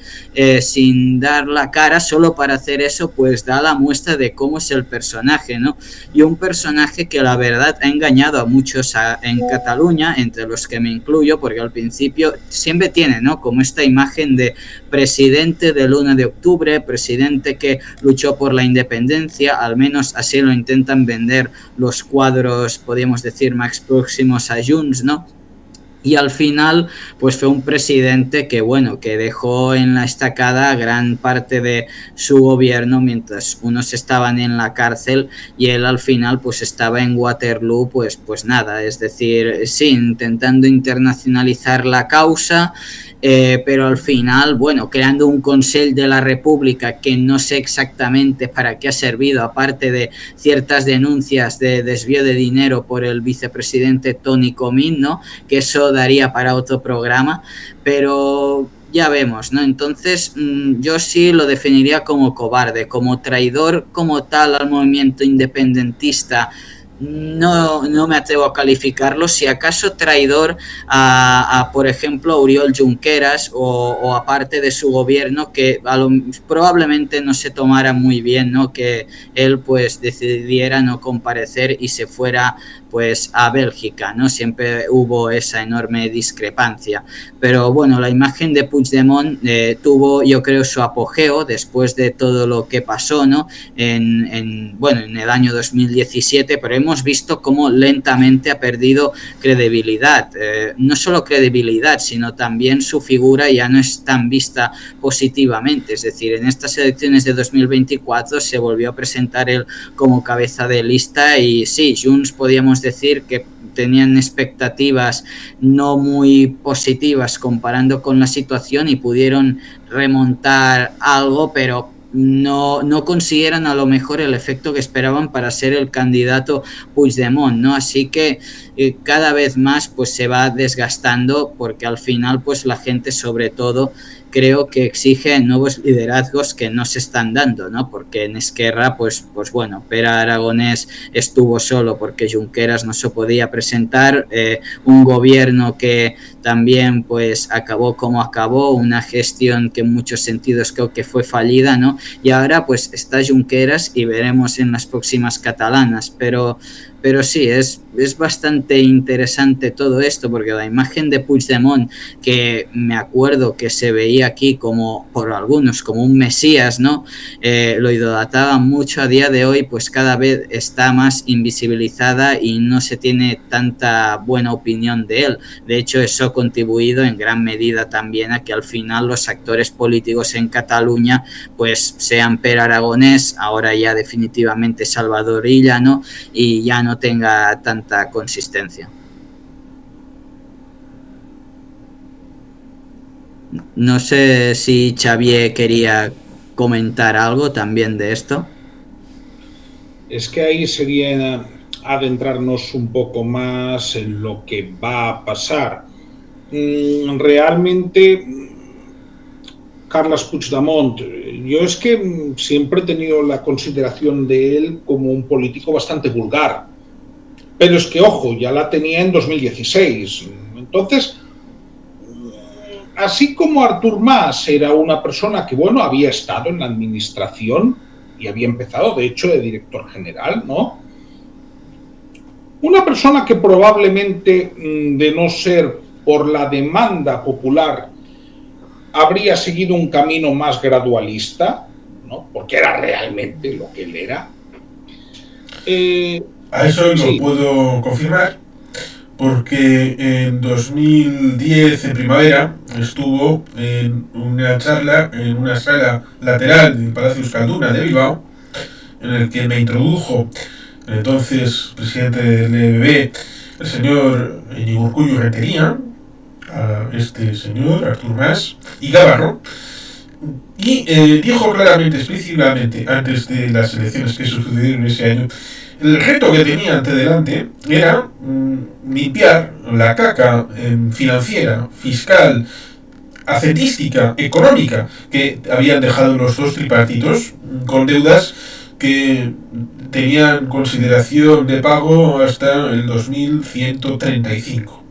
sin dar la cara, solo para hacer eso, pues da la muestra de cómo es el personaje, ¿no? Y un personaje que la verdad ha engañado a muchos en Cataluña, entre los que me incluyo, porque al principio siempre tiene, ¿no?, como esta imagen de presidente del 1 de octubre, presidente que luchó por la independencia, al menos así lo intentan vender los cuadros, podríamos decir, más próximos a Junts, ¿no? Y al final, pues fue un presidente que, bueno, que dejó en la estacada gran parte de su gobierno, mientras unos estaban en la cárcel y él al final pues estaba en Waterloo, pues nada, es decir, sí, intentando internacionalizar la causa, pero al final, bueno, creando un Consell de la República que no sé exactamente para qué ha servido, aparte de ciertas denuncias de desvío de dinero por el vicepresidente Toni Comín, ¿no?, que eso daría para otro programa, pero ya vemos, ¿no? Entonces yo sí lo definiría como cobarde, como traidor como tal al movimiento independentista. No me atrevo a calificarlo, si acaso traidor a por ejemplo, Oriol Junqueras o a parte de su gobierno, que probablemente no se tomara muy bien, ¿no?, que él pues decidiera no comparecer y se fuera pues a Bélgica, ¿no? Siempre hubo esa enorme discrepancia. Pero bueno, la imagen de Puigdemont tuvo, yo creo, su apogeo después de todo lo que pasó, ¿no?, en el año 2017, pero hemos visto cómo lentamente ha perdido credibilidad. No solo credibilidad, sino también su figura ya no es tan vista positivamente. Es decir, en estas elecciones de 2024 se volvió a presentar él como cabeza de lista y sí, Junts podíamos decir que tenían expectativas no muy positivas comparando con la situación y pudieron remontar algo, pero no consiguieron a lo mejor el efecto que esperaban para ser el candidato Puigdemont, ¿no? Así que cada vez más pues se va desgastando, porque al final pues la gente, sobre todo, creo que exige nuevos liderazgos que no se están dando, ¿no? Porque en Esquerra, pues bueno, Pere Aragonés estuvo solo porque Junqueras no se podía presentar, un gobierno que también pues acabó como acabó, una gestión que en muchos sentidos creo que fue fallida, ¿no? Y ahora pues está Junqueras y veremos en las próximas catalanas, pero sí, es bastante interesante todo esto, porque la imagen de Puigdemont, que me acuerdo que se veía aquí como por algunos como un mesías, ¿no? Lo idolatraban mucho, a día de hoy pues cada vez está más invisibilizada y no se tiene tanta buena opinión de él. De hecho, eso ha contribuido en gran medida también a que al final los actores políticos en Cataluña pues sean Pere Aragonés, ahora ya definitivamente Salvador Illa, ¿no?, y ya no tenga tanta consistencia. No sé si Xavier quería comentar algo también de esto. Es que ahí sería adentrarnos un poco más en lo que va a pasar. Realmente, Carles Puigdemont, yo es que siempre he tenido la consideración de él como un político bastante vulgar, Pero es que, ojo, ya la tenía en 2016. Entonces, así como Artur Mas era una persona que, bueno, había estado en la administración y había empezado, de hecho, de director general, ¿no? Una persona que probablemente, de no ser por la demanda popular, habría seguido un camino más gradualista, ¿no? Porque era realmente lo que él era. A eso Sí. lo puedo confirmar, porque en 2010, en primavera, estuvo en una charla en una sala lateral del Palacio Euskalduna de Bilbao, en el que me introdujo el entonces presidente del EBB, el señor Íñigo Urkullu Rentería, a este señor, Artur Mas, y Gavarro, y dijo claramente, explícitamente, antes de las elecciones que sucedieron ese año, el reto que tenía ante delante era limpiar la caca financiera, fiscal, hacendística, económica que habían dejado los dos tripartitos, con deudas que tenían consideración de pago hasta el 2135.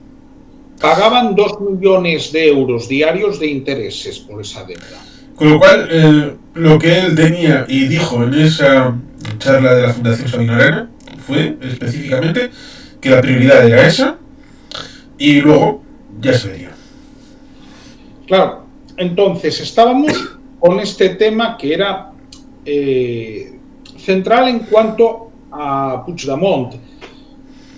Pagaban 2 millones de euros diarios de intereses por esa deuda. Con lo cual, lo que él tenía y dijo en esa charla de la Fundación Sabino Arana fue específicamente que la prioridad era esa y luego ya se vería. Claro, entonces estábamos con este tema que era central en cuanto a Puigdemont.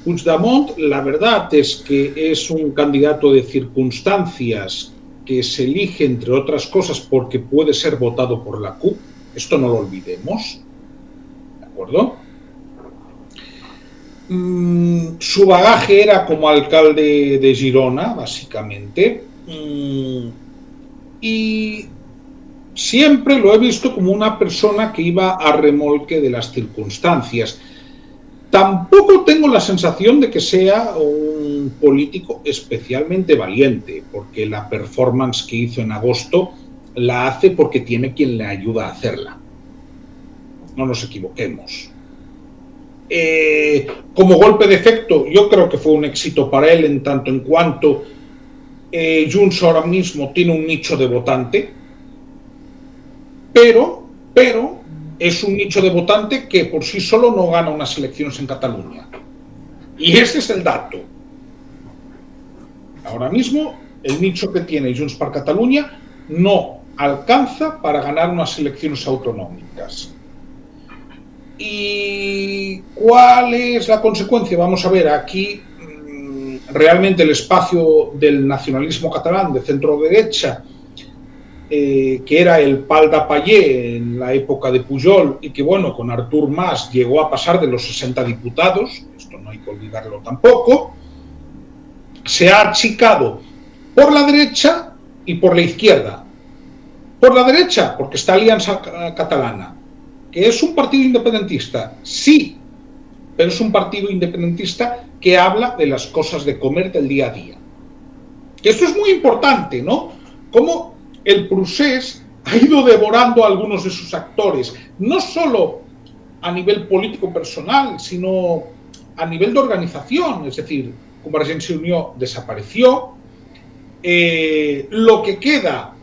Puigdemont, la verdad es que es un candidato de circunstancias que se elige, entre otras cosas, porque puede ser votado por la CUP. Esto no lo olvidemos. ¿De acuerdo? Su bagaje era como alcalde de Girona, básicamente. Y siempre lo he visto como una persona que iba a remolque de las circunstancias. Tampoco tengo la sensación de que sea un político especialmente valiente, porque la performance que hizo en agosto la hace porque tiene quien le ayuda a hacerla. No nos equivoquemos. Como golpe de efecto, yo creo que fue un éxito para él en tanto en cuanto Junts ahora mismo tiene un nicho de votante, pero es un nicho de votante que por sí solo no gana unas elecciones en Cataluña. Y ese es el dato. Ahora mismo, el nicho que tiene Junts per Catalunya no alcanza para ganar unas elecciones autonómicas. ¿Y cuál es la consecuencia? Vamos a ver, aquí realmente el espacio del nacionalismo catalán de centro-derecha, que era el pal de pallé en la época de Pujol y que, bueno, con Artur Mas llegó a pasar de los 60 diputados, esto no hay que olvidarlo tampoco, se ha achicado por la derecha y por la izquierda. Por la derecha, porque está Alianza Catalana, que es un partido independentista, sí, pero es un partido independentista que habla de las cosas de comer del día a día. Que esto es muy importante, ¿no? Como el procés ha ido devorando a algunos de sus actores, no solo a nivel político personal, sino a nivel de organización. Es decir, Convergència i Unió desapareció, lo que queda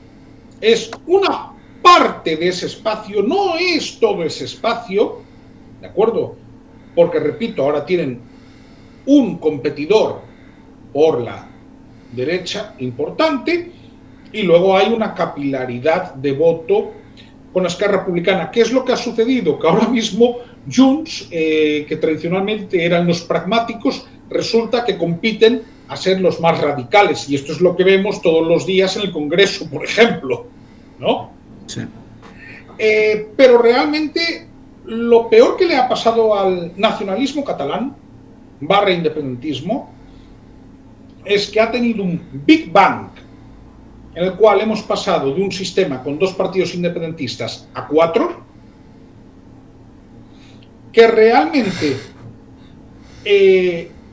es una parte de ese espacio, no es todo ese espacio, ¿de acuerdo? Porque, repito, ahora tienen un competidor por la derecha importante y luego hay una capilaridad de voto con la Esquerra Republicana. ¿Qué es lo que ha sucedido? Que ahora mismo Junts, que tradicionalmente eran los pragmáticos, resulta que compiten a ser los más radicales, y esto es lo que vemos todos los días en el Congreso, por ejemplo, ¿no? Sí. Pero realmente lo peor que le ha pasado al nacionalismo catalán / independentismo es que ha tenido un Big Bang en el cual hemos pasado de un sistema con 2 partidos independentistas a 4, que realmente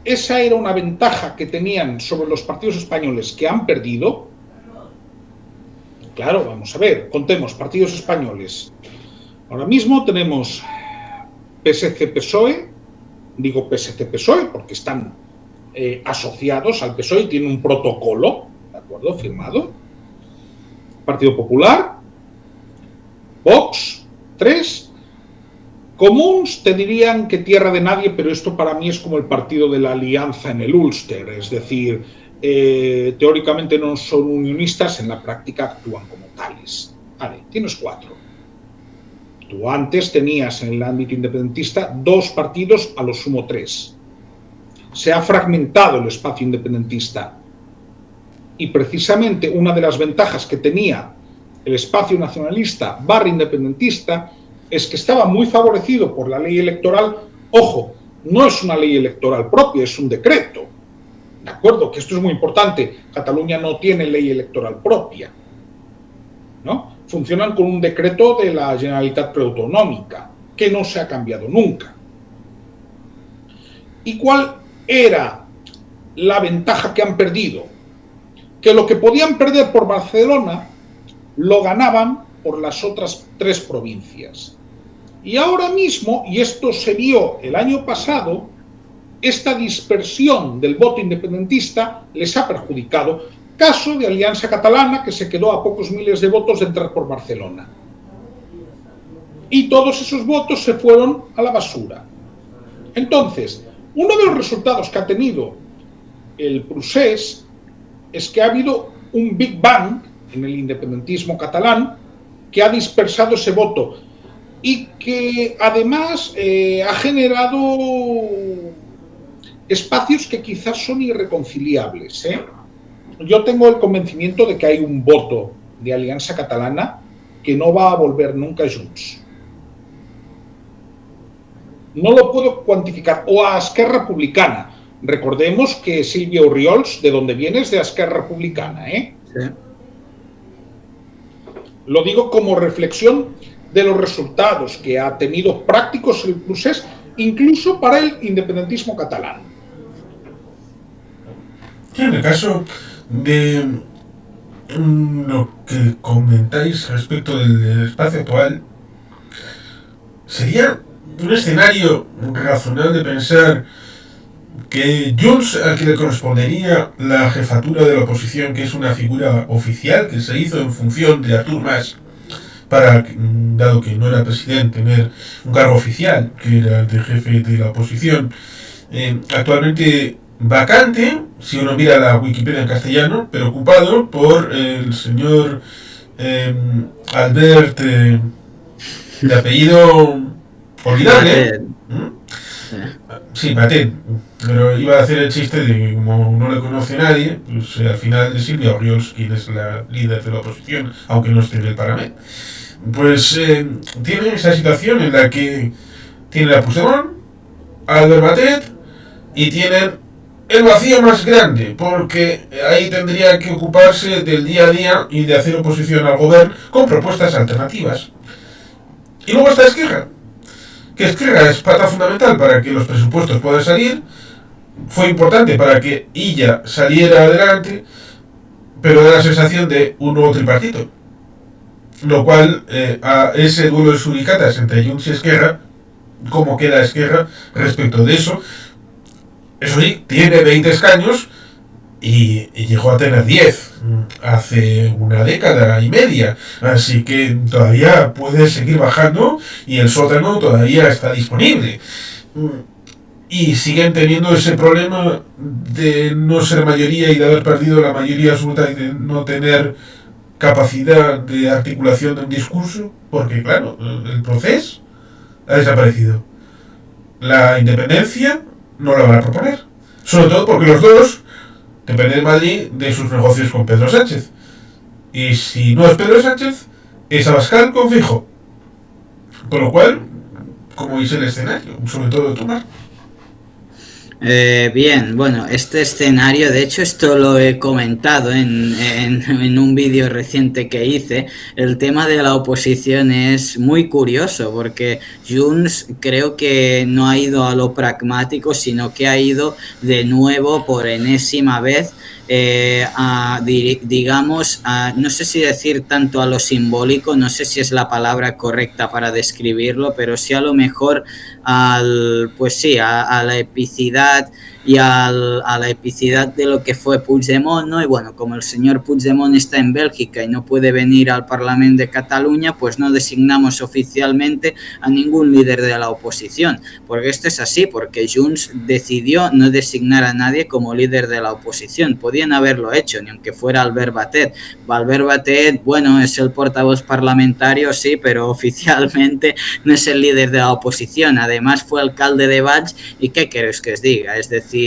esa era una ventaja que tenían sobre los partidos españoles que han perdido. Claro, vamos a ver, contemos partidos españoles. Ahora mismo tenemos PSC-PSOE, digo PSC-PSOE porque están asociados al PSOE y tienen un protocolo, ¿de acuerdo?, firmado. Partido Popular, Vox, 3. Comuns te dirían que tierra de nadie, pero esto para mí es como el partido de la alianza en el Ulster, es decir, teóricamente no son unionistas, en la práctica actúan como tales. Vale, tienes 4. Tú antes tenías en el ámbito independentista 2 partidos, a lo sumo 3. Se ha fragmentado el espacio independentista y precisamente una de las ventajas que tenía el espacio nacionalista / independentista es que estaba muy favorecido por la ley electoral. Ojo, no es una ley electoral propia, es un decreto. ¿De acuerdo? Que esto es muy importante. Cataluña no tiene ley electoral propia, ¿no? Funcionan con un decreto de la Generalitat Preautonómica, que no se ha cambiado nunca. ¿Y cuál era la ventaja que han perdido? Que lo que podían perder por Barcelona lo ganaban por las otras 3 provincias. Y ahora mismo, y esto se vio el año pasado, esta dispersión del voto independentista les ha perjudicado. Caso de Alianza Catalana, que se quedó a pocos miles de votos de entrar por Barcelona. Y todos esos votos se fueron a la basura. Entonces, uno de los resultados que ha tenido el procés es que ha habido un Big Bang en el independentismo catalán que ha dispersado ese voto y que además ha generado espacios que quizás son irreconciliables. Yo tengo el convencimiento de que hay un voto de Alianza Catalana que no va a volver nunca a Junts. No lo puedo cuantificar. O a Esquerra Republicana. Recordemos que Sílvia Orriols, de donde viene, es de Esquerra Republicana, Sí. Lo digo como reflexión de los resultados que ha tenido prácticos el procés, incluso para el independentismo catalán. Sí, en el caso de lo que comentáis respecto del espacio actual, sería un escenario razonable pensar que Junts, al que le correspondería la jefatura de la oposición, que es una figura oficial que se hizo en función de Artur Mas, para, dado que no era presidente, tener un cargo oficial, que era el de jefe de la oposición, actualmente vacante, si uno mira la Wikipedia en castellano, pero ocupado por el señor Albert, de apellido olvidable. Sí, Batet. Pero iba a hacer el chiste de que como no le conoce nadie, pues al final es Sílvia Orriols quien es la líder de la oposición, aunque no esté en el Parlamento. Pues tiene esa situación en la que tiene a Puigdemont, a Albert Batet, y tienen el vacío más grande, porque ahí tendría que ocuparse del día a día y de hacer oposición al gobierno con propuestas alternativas. Y luego está Esquerra, que Esquerra es pata fundamental para que los presupuestos puedan salir, fue importante para que ella saliera adelante, pero da la sensación de un nuevo tripartito, lo cual a ese duelo de suricatas entre Junts y Esquerra, cómo queda Esquerra respecto de eso. Eso sí, tiene 20 escaños y llegó a tener 10 hace una década y media, así que todavía puede seguir bajando y el sótano todavía está disponible. Y siguen teniendo ese problema de no ser mayoría y de haber perdido la mayoría absoluta y de no tener capacidad de articulación de un discurso, porque claro, el proceso ha desaparecido. La independencia no la van a proponer, sobre todo porque los dos dependen de Madrid de sus negocios con Pedro Sánchez, y si no es Pedro Sánchez es Abascal con Feijóo, con lo cual, como dice el escenario, sobre todo de tomar. Bien, bueno, este escenario, de hecho esto lo he comentado en un vídeo reciente que hice. El tema de la oposición es muy curioso porque Junts creo que no ha ido a lo pragmático, sino que ha ido de nuevo por enésima vez digamos, no sé si decir tanto a lo simbólico, no sé si es la palabra correcta para describirlo, pero sí a lo mejor pues sí, a la epicidad y a la epicidad de lo que fue Puigdemont, ¿no? Y bueno, como el señor Puigdemont está en Bélgica y no puede venir al Parlamento de Cataluña, pues no designamos oficialmente a ningún líder de la oposición, porque esto es así, porque Junts decidió no designar a nadie como líder de la oposición. Podían haberlo hecho, ni aunque fuera Albert Batet. Albert Batet, bueno, es el portavoz parlamentario, sí, pero oficialmente no es el líder de la oposición. Además fue alcalde de Valls y ¿qué queréis que os diga? Es decir,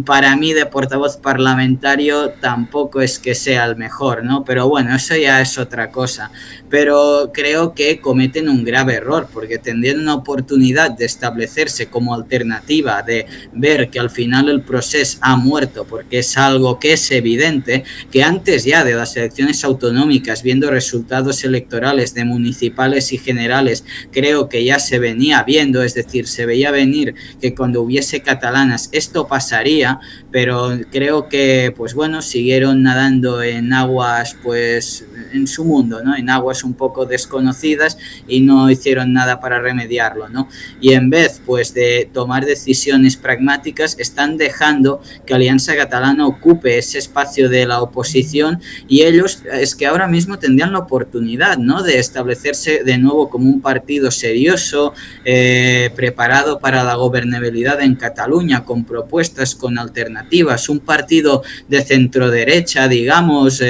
para mí de portavoz parlamentario tampoco es que sea el mejor, ¿no? Pero bueno, eso ya es otra cosa. Pero creo que cometen un grave error porque tendrían una oportunidad de establecerse como alternativa, de ver que al final el proceso ha muerto, porque es algo que es evidente, que antes ya de las elecciones autonómicas, viendo resultados electorales de municipales y generales, creo que ya se venía viendo, es decir, se veía venir que cuando hubiese catalanas esto pasaría, pero creo que, pues bueno, siguieron nadando en aguas, pues en su mundo, ¿no? En aguas un poco desconocidas y no hicieron nada para remediarlo, ¿no? Y en vez, pues, de tomar decisiones pragmáticas, están dejando que Alianza Catalana ocupe ese espacio de la oposición y ellos, es que ahora mismo tendrían la oportunidad, ¿no? De establecerse de nuevo como un partido serioso, preparado para la gobernabilidad en Cataluña, con propuestas, con alternativas, un partido de centro derecha, digamos,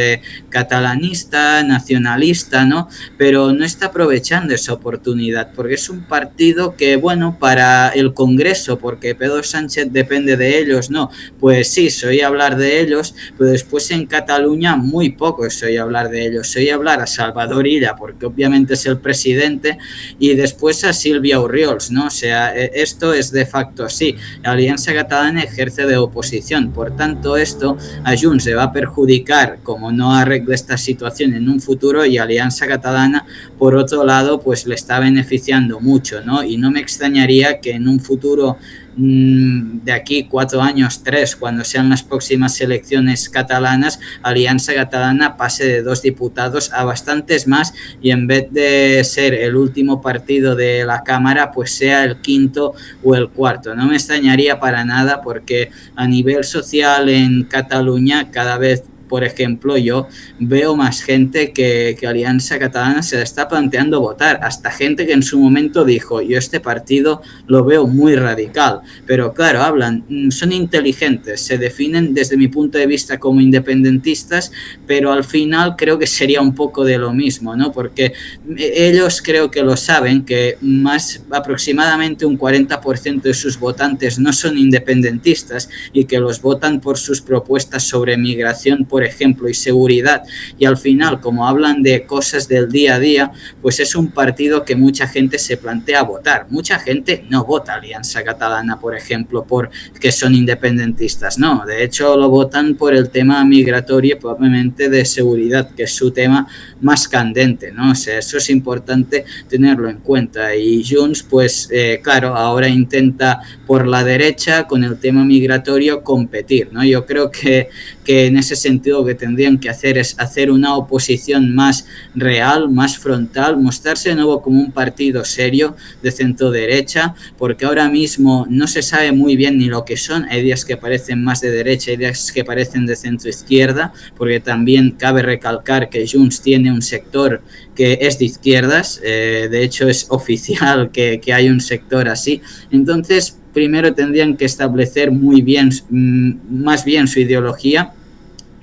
catalanista, nacionalista, ¿no? Pero no está aprovechando esa oportunidad, porque es un partido que, bueno, para el Congreso, porque Pedro Sánchez depende de ellos, ¿no? Pues sí, se oye hablar de ellos, pero después en Cataluña muy poco se oye hablar de ellos. Se oye hablar a Salvador Illa, porque obviamente es el presidente, y después a Sílvia Orriols, ¿no? O sea, esto es de facto así. La Alianza Catalana ejerce de oposición, por tanto esto a Junts se va a perjudicar como no arregle esta situación en un futuro, y Alianza Catalana por otro lado pues le está beneficiando mucho, ¿no? Y no me extrañaría que en un futuro de aquí 4 años, 3, cuando sean las próximas elecciones catalanas, Alianza Catalana pase de 2 diputados a bastantes más y en vez de ser el último partido de la Cámara, pues sea el quinto o el cuarto. No me extrañaría para nada porque a nivel social en Cataluña cada vez, por ejemplo, yo veo más gente que Alianza Catalana se la está planteando votar, hasta gente que en su momento dijo, yo este partido lo veo muy radical, pero claro, hablan, son inteligentes, se definen desde mi punto de vista como independentistas, pero al final creo que sería un poco de lo mismo, ¿no? Porque ellos creo que lo saben, que más aproximadamente un 40% de sus votantes no son independentistas y que los votan por sus propuestas sobre migración, por ejemplo, y seguridad, y al final, como hablan de cosas del día a día, pues es un partido que mucha gente se plantea votar. Mucha gente no vota Alianza Catalana, por ejemplo, porque son independentistas, no, de hecho lo votan por el tema migratorio, probablemente de seguridad, que es su tema más candente, ¿no? O sea, eso es importante tenerlo en cuenta. Y Junts, pues claro, ahora intenta por la derecha con el tema migratorio competir, ¿no? Yo creo que en ese sentido lo que tendrían que hacer es hacer una oposición más real, más frontal, mostrarse de nuevo como un partido serio de centro derecha, porque ahora mismo no se sabe muy bien ni lo que son. Hay días que parecen más de derecha, hay días que parecen de centro izquierda, porque también cabe recalcar que Junts tiene un sector que es de izquierdas, de hecho es oficial que hay un sector así. Entonces primero tendrían que establecer muy bien, más bien su ideología,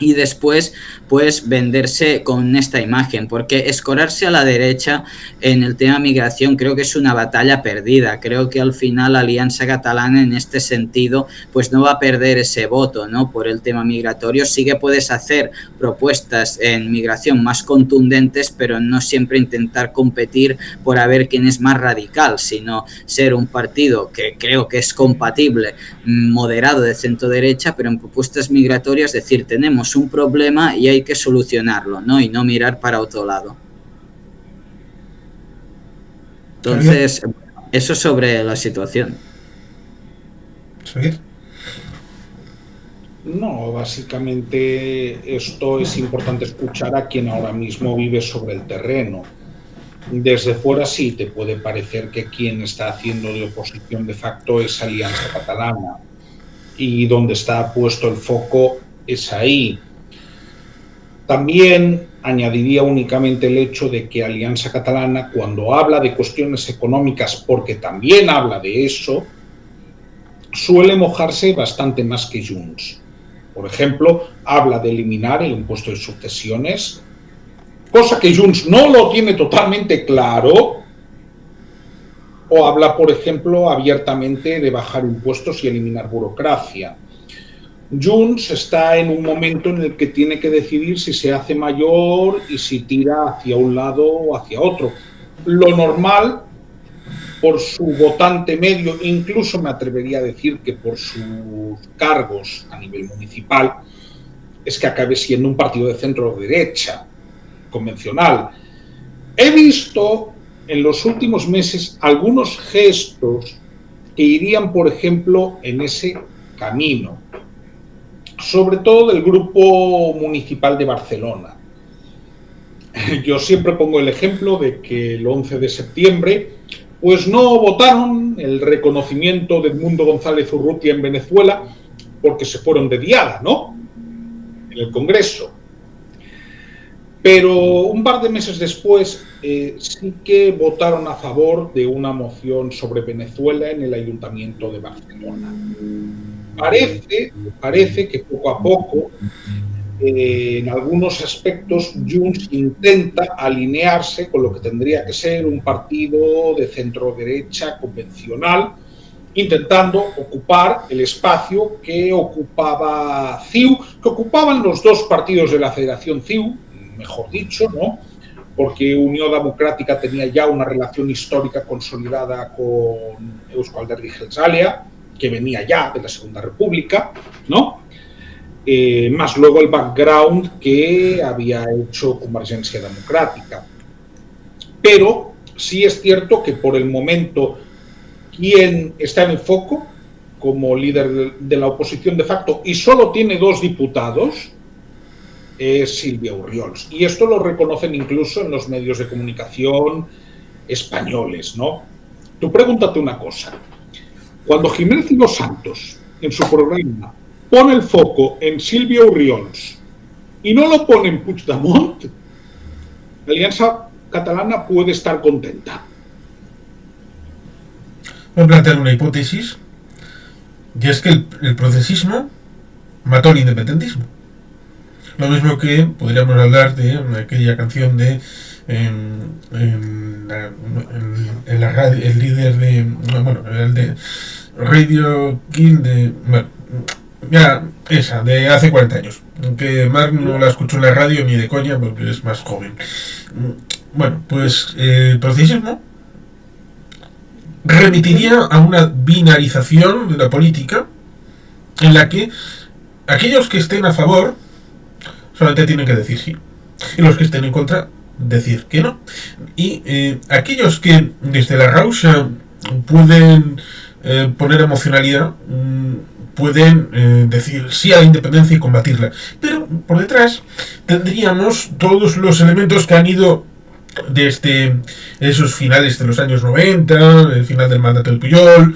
y después pues venderse con esta imagen, porque escorarse a la derecha en el tema migración creo que es una batalla perdida. Creo que al final la Alianza Catalana en este sentido pues no va a perder ese voto, ¿no? Por el tema migratorio. Sí que puedes hacer propuestas en migración más contundentes, pero no siempre intentar competir por a ver quién es más radical, sino ser un partido que creo que es compatible, moderado de centro derecha, pero en propuestas migratorias decir, tenemos un problema y hay que solucionarlo, ¿no? Y no mirar para otro lado. Entonces, eso sobre la situación. Sí. No, básicamente esto es importante escuchar a quien ahora mismo vive sobre el terreno. Desde fuera sí te puede parecer que quien está haciendo de oposición de facto es Alianza Catalana y donde está puesto el foco es ahí. También añadiría únicamente el hecho de que Alianza Catalana, cuando habla de cuestiones económicas, porque también habla de eso, suele mojarse bastante más que Junts. Por ejemplo, habla de eliminar el impuesto de sucesiones, cosa que Junts no lo tiene totalmente claro, o habla, por ejemplo, abiertamente de bajar impuestos y eliminar burocracia. Junts está en un momento en el que tiene que decidir si se hace mayor y si tira hacia un lado o hacia otro. Lo normal, por su votante medio, incluso me atrevería a decir que por sus cargos a nivel municipal, es que acabe siendo un partido de centro-derecha convencional. He visto en los últimos meses algunos gestos que irían, por ejemplo, en ese camino, sobre todo del grupo municipal de Barcelona. Yo siempre pongo el ejemplo de que el 11 de septiembre pues no votaron el reconocimiento de Edmundo González Urrutia en Venezuela porque se fueron de diada, ¿no? En el Congreso. Pero un par de meses después sí que votaron a favor de una moción sobre Venezuela en el Ayuntamiento de Barcelona. Parece que poco a poco, en algunos aspectos, Junts intenta alinearse con lo que tendría que ser un partido de centro-derecha convencional, intentando ocupar el espacio que ocupaba CiU, que ocupaban los dos partidos de la Federación CiU, mejor dicho, ¿no? Porque Unión Democrática tenía ya una relación histórica consolidada con Eusko Alderdi Jeltzalea, que venía ya de la Segunda República, ¿no? Más luego el background que había hecho Convergencia Democrática. Pero sí es cierto que por el momento quien está en el foco como líder de la oposición de facto y solo tiene 2 diputados es Sílvia Orriols. Y esto lo reconocen incluso en los medios de comunicación españoles, ¿no? Tú pregúntate una cosa. Cuando Jiménez y Los Santos, en su programa, pone el foco en Sílvia Orriols y no lo pone en Puigdemont, la Alianza Catalana puede estar contenta. Voy a plantear una hipótesis, y es que el procesismo mató al independentismo. Lo mismo que podríamos hablar de aquella canción de en la radio, el líder de, bueno, el de Radio Kill de, bueno, ya esa, de hace 40 años, que Mark no la escuchó en la radio ni de coña porque es más joven. Bueno, pues el procesismo remitiría a una binarización de la política en la que aquellos que estén a favor solamente tienen que decir sí y los que estén en contra decir que no, y aquellos que desde la rausa pueden poner emocionalidad pueden decir sí a la independencia y combatirla, pero por detrás tendríamos todos los elementos que han ido desde esos finales de los años 90, el final del mandato del Pujol,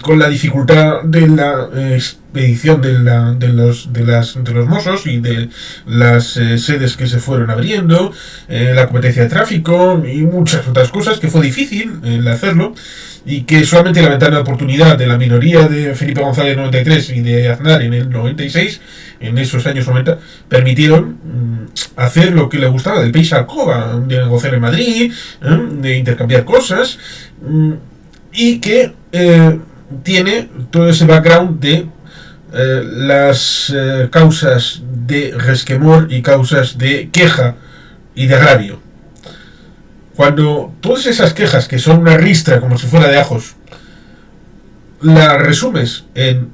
con la dificultad de la expedición de los Mossos y de las sedes que se fueron abriendo, la competencia de tráfico y muchas otras cosas que fue difícil hacerlo, y que solamente la ventana de oportunidad de la minoría de Felipe González en el 93 y de Aznar en el 96, en esos años 90, permitieron hacer lo que le gustaba del país alcoba, de negociar en Madrid, de intercambiar cosas, y que tiene todo ese background de las causas de resquemor y causas de queja y de agravio. Cuando todas esas quejas, que son una ristra como si fuera de ajos, las resumes en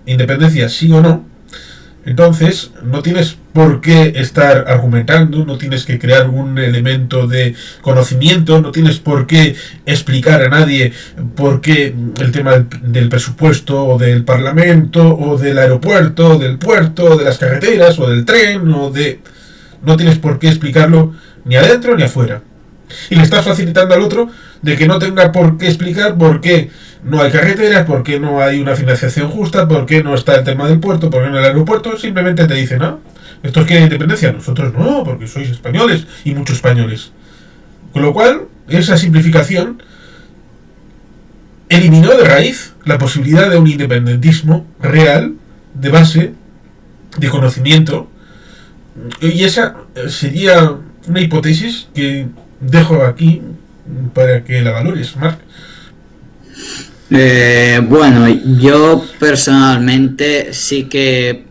independencia sí o no, Entonces, no tienes por qué estar argumentando, no tienes que crear un elemento de conocimiento, no tienes por qué explicar a nadie por qué el tema del presupuesto, o del parlamento, o del aeropuerto, o del puerto, o de las carreteras, o del tren, o de... No tienes por qué explicarlo ni adentro ni afuera. Y le estás facilitando al otro de que no tenga por qué explicar por qué no hay carreteras, por qué no hay una financiación justa, por qué no está el tema del puerto, por qué no el aeropuerto. Simplemente te dicen, ¿no? Estos quieren independencia, nosotros no, porque sois españoles y muchos españoles. Con lo cual, esa simplificación eliminó de raíz la posibilidad de un independentismo real, de base, de conocimiento. Y esa sería una hipótesis que dejo aquí para que la valores, Marc. Bueno, yo personalmente sí que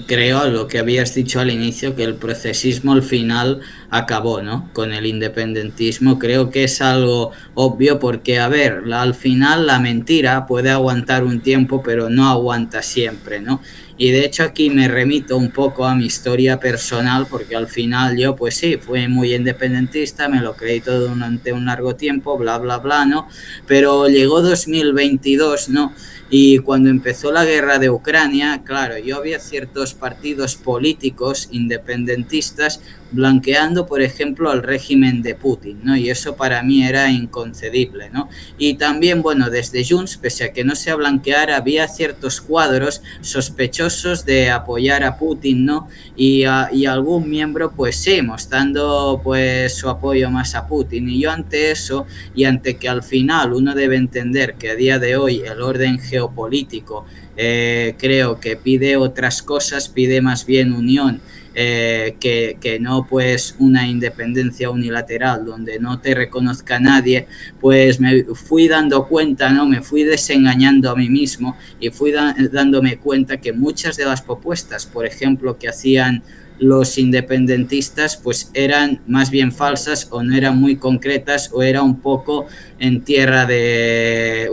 creo lo que habías dicho al inicio, que el procesismo al final acabó, ¿no? Con el independentismo. Creo que es algo obvio porque, a ver, al final la mentira puede aguantar un tiempo, pero no aguanta siempre, ¿no? Y de hecho aquí me remito un poco a mi historia personal porque al final yo pues sí, fui muy independentista, me lo creí todo durante un largo tiempo, bla, bla, bla, ¿no? Pero llegó 2022, ¿no? Y cuando empezó la guerra de Ucrania, claro, yo había ciertos partidos políticos independentistas blanqueando, por ejemplo, al régimen de Putin, ¿no? Y eso para mí era inconcebible, ¿no? Y también, bueno, desde Junts, pese a que no sea blanquear, había ciertos cuadros sospechosos de apoyar a Putin, ¿no? Y algún miembro, pues sí, mostrando pues su apoyo más a Putin. Y yo ante eso, y ante que al final uno debe entender que a día de hoy el orden geopolítico creo que pide otras cosas, pide más bien unión, que no pues una independencia unilateral donde no te reconozca nadie, pues me fui dando cuenta, ¿no? Me fui desengañando a mí mismo y fui dándome cuenta que muchas de las propuestas, por ejemplo, que hacían los independentistas, pues eran más bien falsas o no eran muy concretas o era un poco en tierra de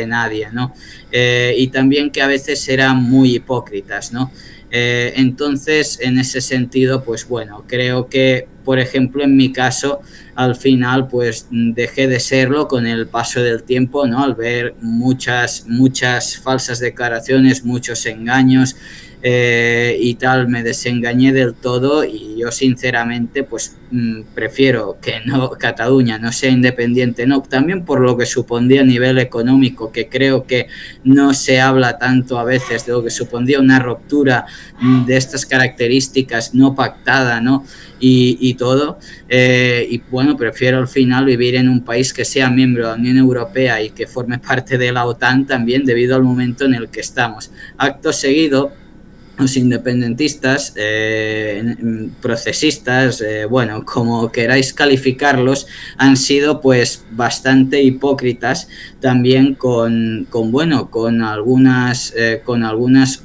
nadie, ¿no? Y también que a veces eran muy hipócritas, ¿no? Entonces, en ese sentido, pues bueno, creo que, por ejemplo, en mi caso, al final, pues dejé de serlo con el paso del tiempo, ¿no? Al ver muchas falsas declaraciones, muchos engaños, y tal, me desengañé del todo y yo sinceramente pues prefiero que no Cataluña no sea independiente, no, también por lo que supondría a nivel económico, que creo que no se habla tanto a veces de lo que supondría una ruptura de estas características no pactada, ¿no? Y todo, y bueno, prefiero al final vivir en un país que sea miembro de la Unión Europea y que forme parte de la OTAN también, debido al momento en el que estamos. Acto seguido, los independentistas, procesistas, bueno, como queráis calificarlos, han sido pues bastante hipócritas también con algunas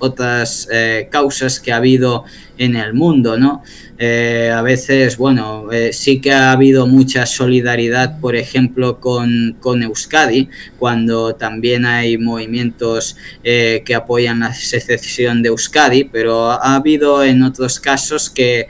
otras causas que ha habido en el mundo, ¿no? A veces, bueno, sí que ha habido mucha solidaridad, por ejemplo, con Euskadi, cuando también hay movimientos que apoyan la secesión de Euskadi, pero ha habido en otros casos que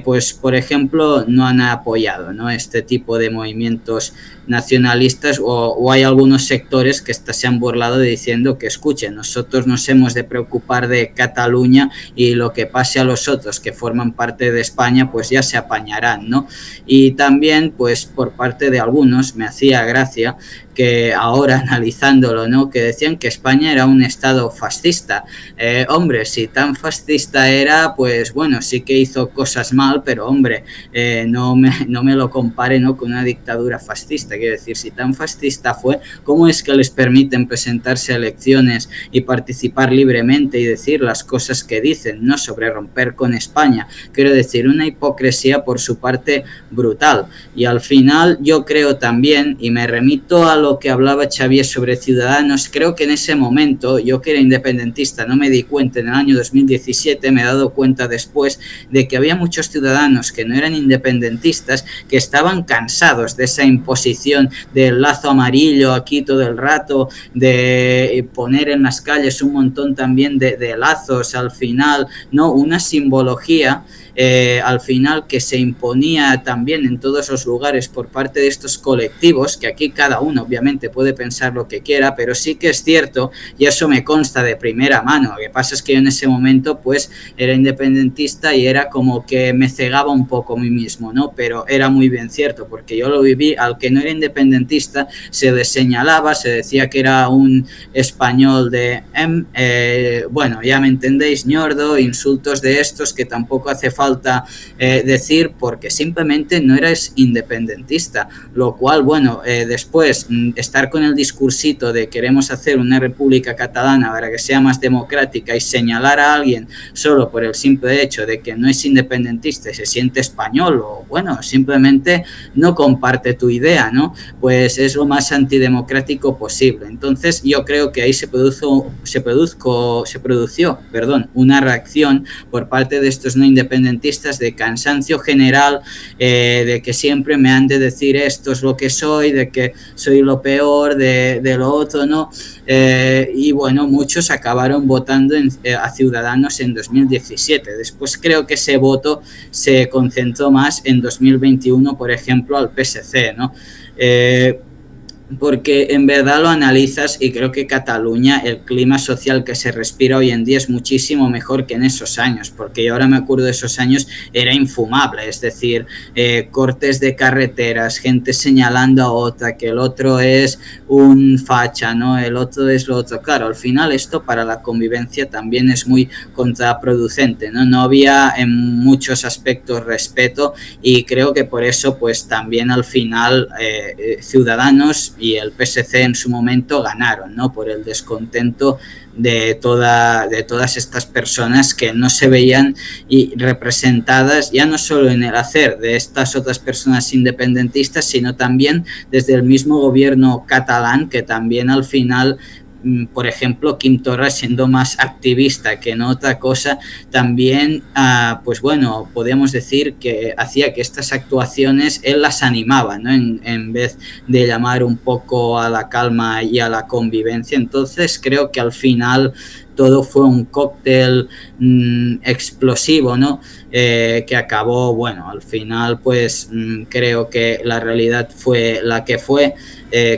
pues, por ejemplo, no han apoyado, ¿no? Este tipo de movimientos nacionalistas, o hay algunos sectores que se han burlado diciendo que, escuchen, nosotros nos hemos de preocupar de Cataluña y lo que pase a los otros que forman parte de España pues ya se apañarán, ¿no? Y también pues por parte de algunos me hacía gracia que ahora analizándolo, ¿no? Que decían que España era un estado fascista. Hombre, si tan fascista era, pues bueno, sí que hizo cosas mal, pero hombre, no me lo compare, ¿no? Con una dictadura fascista. Quiero decir, si tan fascista fue, ¿cómo es que les permiten presentarse a elecciones y participar libremente y decir las cosas que dicen, ¿no? Sobre romper con España? Quiero decir, una hipocresía por su parte brutal. Y al final yo creo también, y me remito a lo lo que hablaba Xavier sobre Ciudadanos, creo que en ese momento, yo que era independentista, no me di cuenta en el año 2017, me he dado cuenta después de que había muchos ciudadanos que no eran independentistas, que estaban cansados de esa imposición del lazo amarillo aquí todo el rato, de poner en las calles un montón también de lazos al final, ¿no? Una simbología al final que se imponía también en todos los lugares por parte de estos colectivos, que aquí cada uno obviamente puede pensar lo que quiera, pero sí que es cierto, y eso me consta de primera mano. Lo que pasa es que yo en ese momento pues era independentista y era como que me cegaba un poco a mí mismo, ¿no? Pero era muy bien cierto, porque yo lo viví. Al que no era independentista se le señalaba, se decía que era un español de bueno, ya me entendéis, ñordo, insultos de estos que tampoco hace falta decir, porque simplemente no eres independentista, lo cual, bueno, después estar con el discursito de queremos hacer una república catalana para que sea más democrática y señalar a alguien solo por el simple hecho de que no es independentista y se siente español, o bueno, simplemente no comparte tu idea, ¿no? Pues es lo más antidemocrático posible. Entonces yo creo que ahí se produjo una reacción por parte de estos no independentistas de cansancio general, de que siempre me han de decir esto es lo que soy, de que soy lo peor, de lo otro, ¿no? Y bueno, muchos acabaron votando a Ciudadanos en 2017. Después creo que ese voto se concentró más en 2021, por ejemplo, al PSC, ¿no? Porque en verdad lo analizas y creo que Cataluña, el clima social que se respira hoy en día es muchísimo mejor que en esos años, porque yo ahora me acuerdo de esos años, era infumable, es decir, cortes de carreteras, gente señalando a otra, que el otro es un facha, ¿no? El otro es lo otro. Claro, al final esto para la convivencia también es muy contraproducente, ¿no? No había en muchos aspectos respeto, y creo que por eso pues también al final Ciudadanos y el PSC en su momento ganaron, ¿no? Por el descontento de todas estas personas que no se veían y representadas ya no solo en el hacer de estas otras personas independentistas, sino también desde el mismo gobierno catalán, que también al final, por ejemplo, Quim Torra, siendo más activista que en otra cosa, también, pues bueno, podríamos decir que hacía que estas actuaciones él las animaba, ¿no? En vez de llamar un poco a la calma y a la convivencia. Entonces creo que al final todo fue un cóctel explosivo, ¿no? Que acabó, bueno, al final pues creo que la realidad fue la que fue.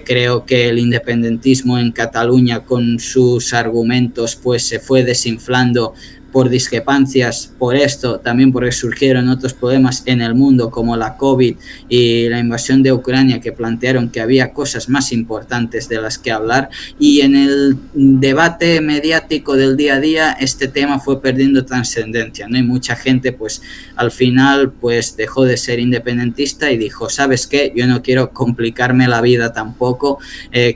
Creo que el independentismo en Cataluña con sus argumentos pues se fue desinflando por discrepancias, por esto, también porque surgieron otros problemas en el mundo como la COVID y la invasión de Ucrania, que plantearon que había cosas más importantes de las que hablar, y en el debate mediático del día a día este tema fue perdiendo trascendencia, ¿no? Y mucha gente pues al final pues dejó de ser independentista y dijo, ¿sabes qué? Yo no quiero complicarme la vida tampoco,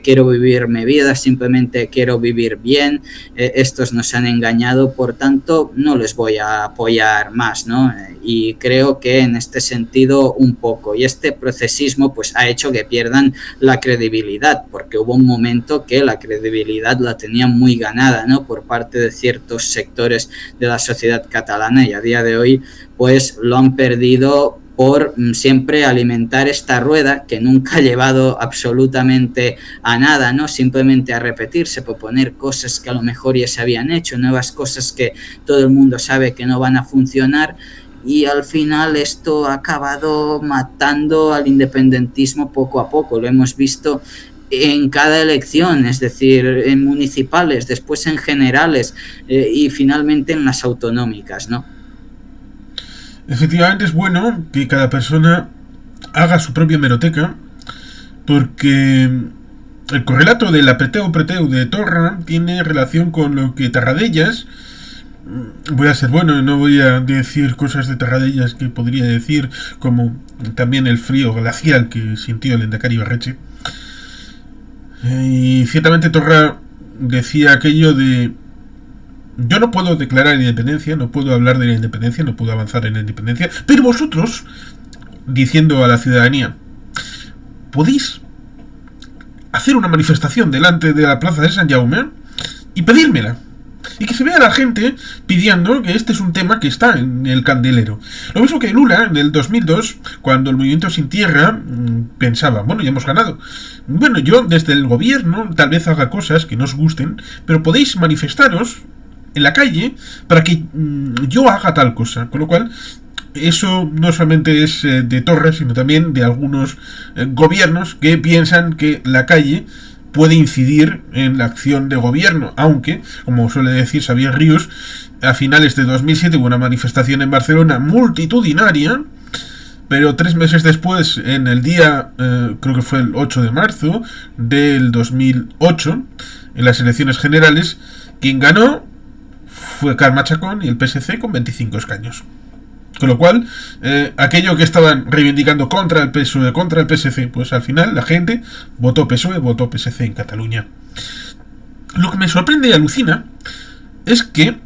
quiero vivir mi vida, simplemente quiero vivir bien, estos nos han engañado, por tanto no les voy a apoyar más, ¿no? Y creo que en este sentido un poco, y este procesismo pues ha hecho que pierdan la credibilidad, porque hubo un momento que la credibilidad la tenían muy ganada, ¿no? Por parte de ciertos sectores de la sociedad catalana, y a día de hoy pues lo han perdido por siempre alimentar esta rueda que nunca ha llevado absolutamente a nada, ¿no? Simplemente a repetirse, proponer cosas que a lo mejor ya se habían hecho, nuevas cosas que todo el mundo sabe que no van a funcionar, y al final esto ha acabado matando al independentismo poco a poco. Lo hemos visto en cada elección, es decir, en municipales, después en generales y finalmente en las autonómicas, ¿no? Efectivamente es bueno que cada persona haga su propia hemeroteca, porque el correlato del apreteu preteu de Torra tiene relación con lo que Tarradellas, voy a ser bueno, no voy a decir cosas de Tarradellas que podría decir, como también el frío glacial que sintió el Endacari Ibarretxe. Y ciertamente Torra decía aquello de: yo no puedo declarar independencia, no puedo hablar de la independencia, no puedo avanzar en la independencia, pero vosotros, diciendo a la ciudadanía, podéis hacer una manifestación delante de la plaza de San Jaume y pedírmela. Y que se vea a la gente pidiendo que este es un tema que está en el candelero. Lo mismo que Lula en el 2002, cuando el Movimiento Sin Tierra pensaba, bueno, ya hemos ganado. Bueno, yo desde el gobierno tal vez haga cosas que no os gusten, pero podéis manifestaros en la calle para que yo haga tal cosa. Con lo cual, eso no solamente es de Torra, sino también de algunos gobiernos que piensan que la calle puede incidir en la acción de gobierno, aunque, como suele decir Xavier Ríos, a finales de 2007 hubo una manifestación en Barcelona multitudinaria, pero 3 meses después, en el día, creo que fue el 8 de marzo del 2008, en las elecciones generales, quien ganó fue Carme Chacón y el PSC con 25 escaños. Con lo cual, aquello que estaban reivindicando contra el PSOE, contra el PSC, pues al final la gente votó PSOE, votó PSC en Cataluña. Lo que me sorprende y alucina es que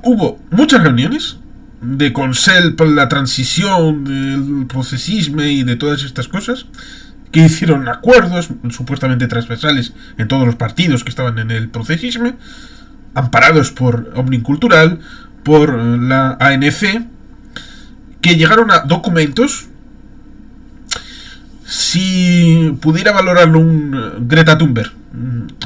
hubo muchas reuniones de Consell para la transición, del procesismo y de todas estas cosas, que hicieron acuerdos supuestamente transversales en todos los partidos que estaban en el procesismo, amparados por Òmnium Cultural, por la ANC, que llegaron a documentos. Si pudiera valorarlo un Greta Thunberg,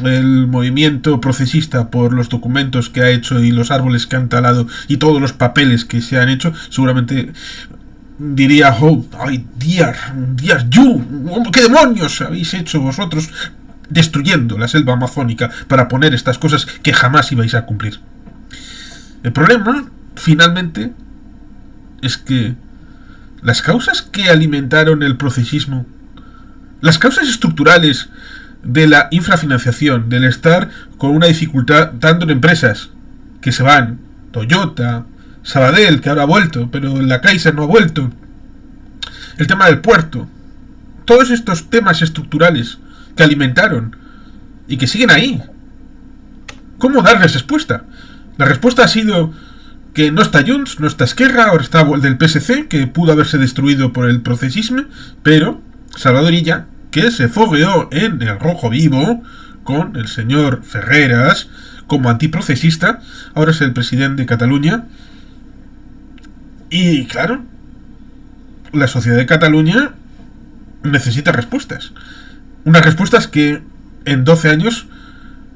el movimiento procesista, por los documentos que ha hecho y los árboles que han talado y todos los papeles que se han hecho, seguramente diría, oh, ay, dear you, ¿qué demonios habéis hecho vosotros destruyendo la selva amazónica para poner estas cosas que jamás ibais a cumplir? El problema, finalmente, es que las causas que alimentaron el procesismo, las causas estructurales de la infrafinanciación, del estar con una dificultad tanto en empresas que se van, Toyota, Sabadell, que ahora ha vuelto, pero la Caixa no ha vuelto, el tema del puerto, todos estos temas estructurales que alimentaron y que siguen ahí, ¿cómo darles respuesta? La respuesta ha sido que no está Junts, no está Esquerra, ahora está el del PSC, que pudo haberse destruido por el procesismo, pero Salvador Illa, que se fogueó en el Rojo Vivo con el señor Ferreras como antiprocesista, ahora es el presidente de Cataluña. Y claro, la sociedad de Cataluña necesita respuestas. Unas respuestas que en 12 años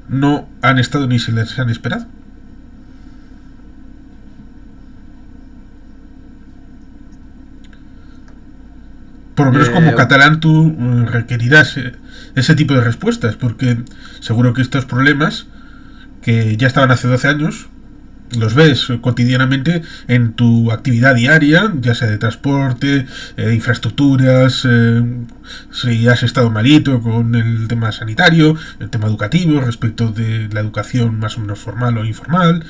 no han estado ni se les han esperado. Por lo menos como catalán tú requerirás ese tipo de respuestas, porque seguro que estos problemas, que ya estaban hace 12 años, los ves cotidianamente en tu actividad diaria, ya sea de transporte, infraestructuras, si has estado malito con el tema sanitario, el tema educativo, respecto de la educación más o menos formal o informal.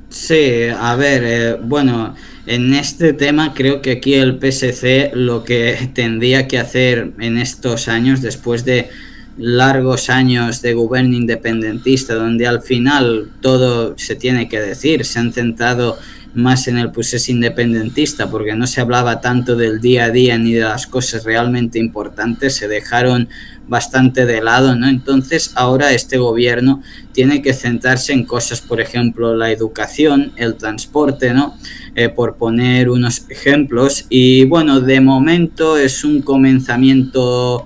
Sí, a ver, bueno, en este tema creo que aquí el PSC lo que tendría que hacer en estos años, después de largos años de gobierno independentista, donde al final todo se tiene que decir, se han centrado más en el proceso independentista porque no se hablaba tanto del día a día ni de las cosas realmente importantes, se dejaron bastante de lado, ¿no? Entonces ahora este gobierno tiene que centrarse en cosas, por ejemplo, la educación, el transporte, ¿no? Por poner unos ejemplos. Y bueno, de momento es un comenzamiento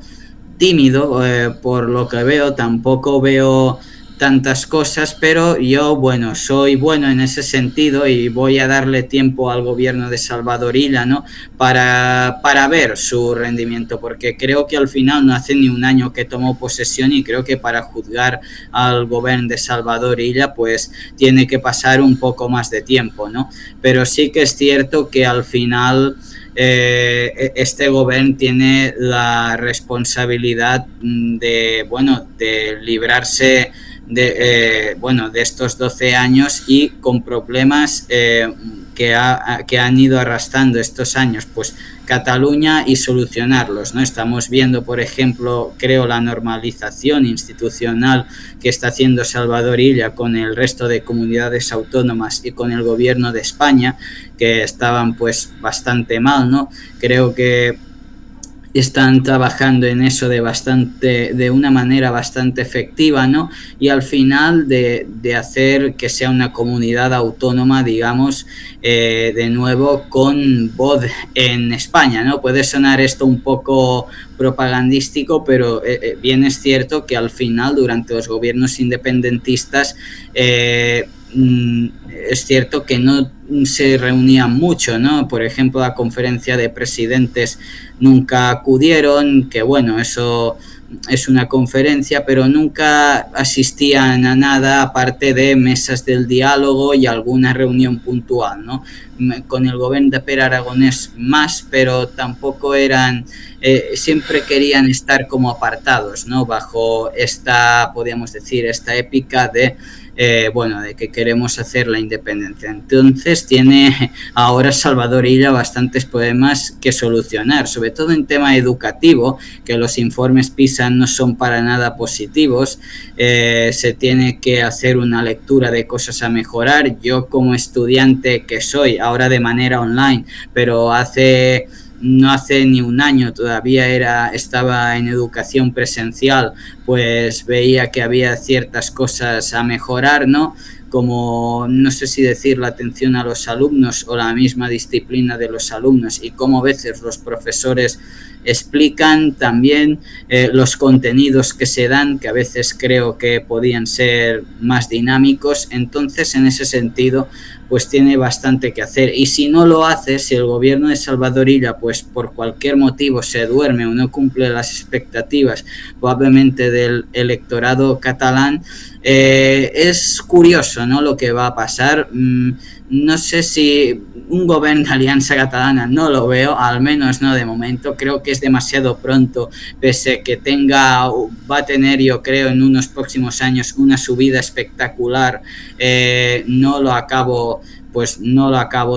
tímido, por lo que veo, tampoco veo tantas cosas, pero yo, bueno, soy bueno en ese sentido y voy a darle tiempo al gobierno de Salvador Illa, ¿no? Para ver su rendimiento, porque creo que al final no hace ni un año que tomó posesión y creo que para juzgar al gobierno de Salvador Illa pues tiene que pasar un poco más de tiempo, ¿no? Pero sí que es cierto que al final este gobierno tiene la responsabilidad de, bueno, de librarse de estos 12 años y con problemas que han ido arrastrando estos años, pues Cataluña, y solucionarlos, ¿no? Estamos viendo, por ejemplo, creo la normalización institucional que está haciendo Salvador Illa con el resto de comunidades autónomas y con el gobierno de España, que estaban pues bastante mal, ¿no? Creo que están trabajando en eso de una manera bastante efectiva, ¿no? Y al final de hacer que sea una comunidad autónoma, digamos, de nuevo con voz en España, ¿no? Puede sonar esto un poco propagandístico, pero bien es cierto que al final, durante los gobiernos independentistas, es cierto que no se reunían mucho, ¿no? Por ejemplo, la conferencia de presidentes nunca acudieron, que bueno, eso es una conferencia, pero nunca asistían a nada aparte de mesas del diálogo y alguna reunión puntual, ¿no? Con el gobierno de Pere Aragonés más, pero tampoco eran, siempre querían estar como apartados, ¿no? Bajo esta, podríamos decir, esta épica de bueno, de que queremos hacer la independencia. Entonces tiene ahora Salvador Illa bastantes problemas que solucionar, sobre todo en tema educativo, que los informes PISA no son para nada positivos. Se tiene que hacer una lectura de cosas a mejorar. Yo, como estudiante que soy ahora de manera online, pero no hace ni un año todavía estaba en educación presencial, pues veía que había ciertas cosas a mejorar, ¿no? Como, no sé si decir, la atención a los alumnos o la misma disciplina de los alumnos, y cómo a veces los profesores explican también los contenidos que se dan, que a veces creo que podían ser más dinámicos. Entonces, en ese sentido, pues tiene bastante que hacer. Y si no lo hace, si el gobierno de Salvador Illa, pues por cualquier motivo se duerme o no cumple las expectativas, probablemente del electorado catalán, es curioso, ¿no?, lo que va a pasar. No sé si un gobierno de Alianza Catalana, no lo veo, al menos no de momento. Creo que es demasiado pronto, pese que va a tener, yo creo, en unos próximos años una subida espectacular. No lo acabo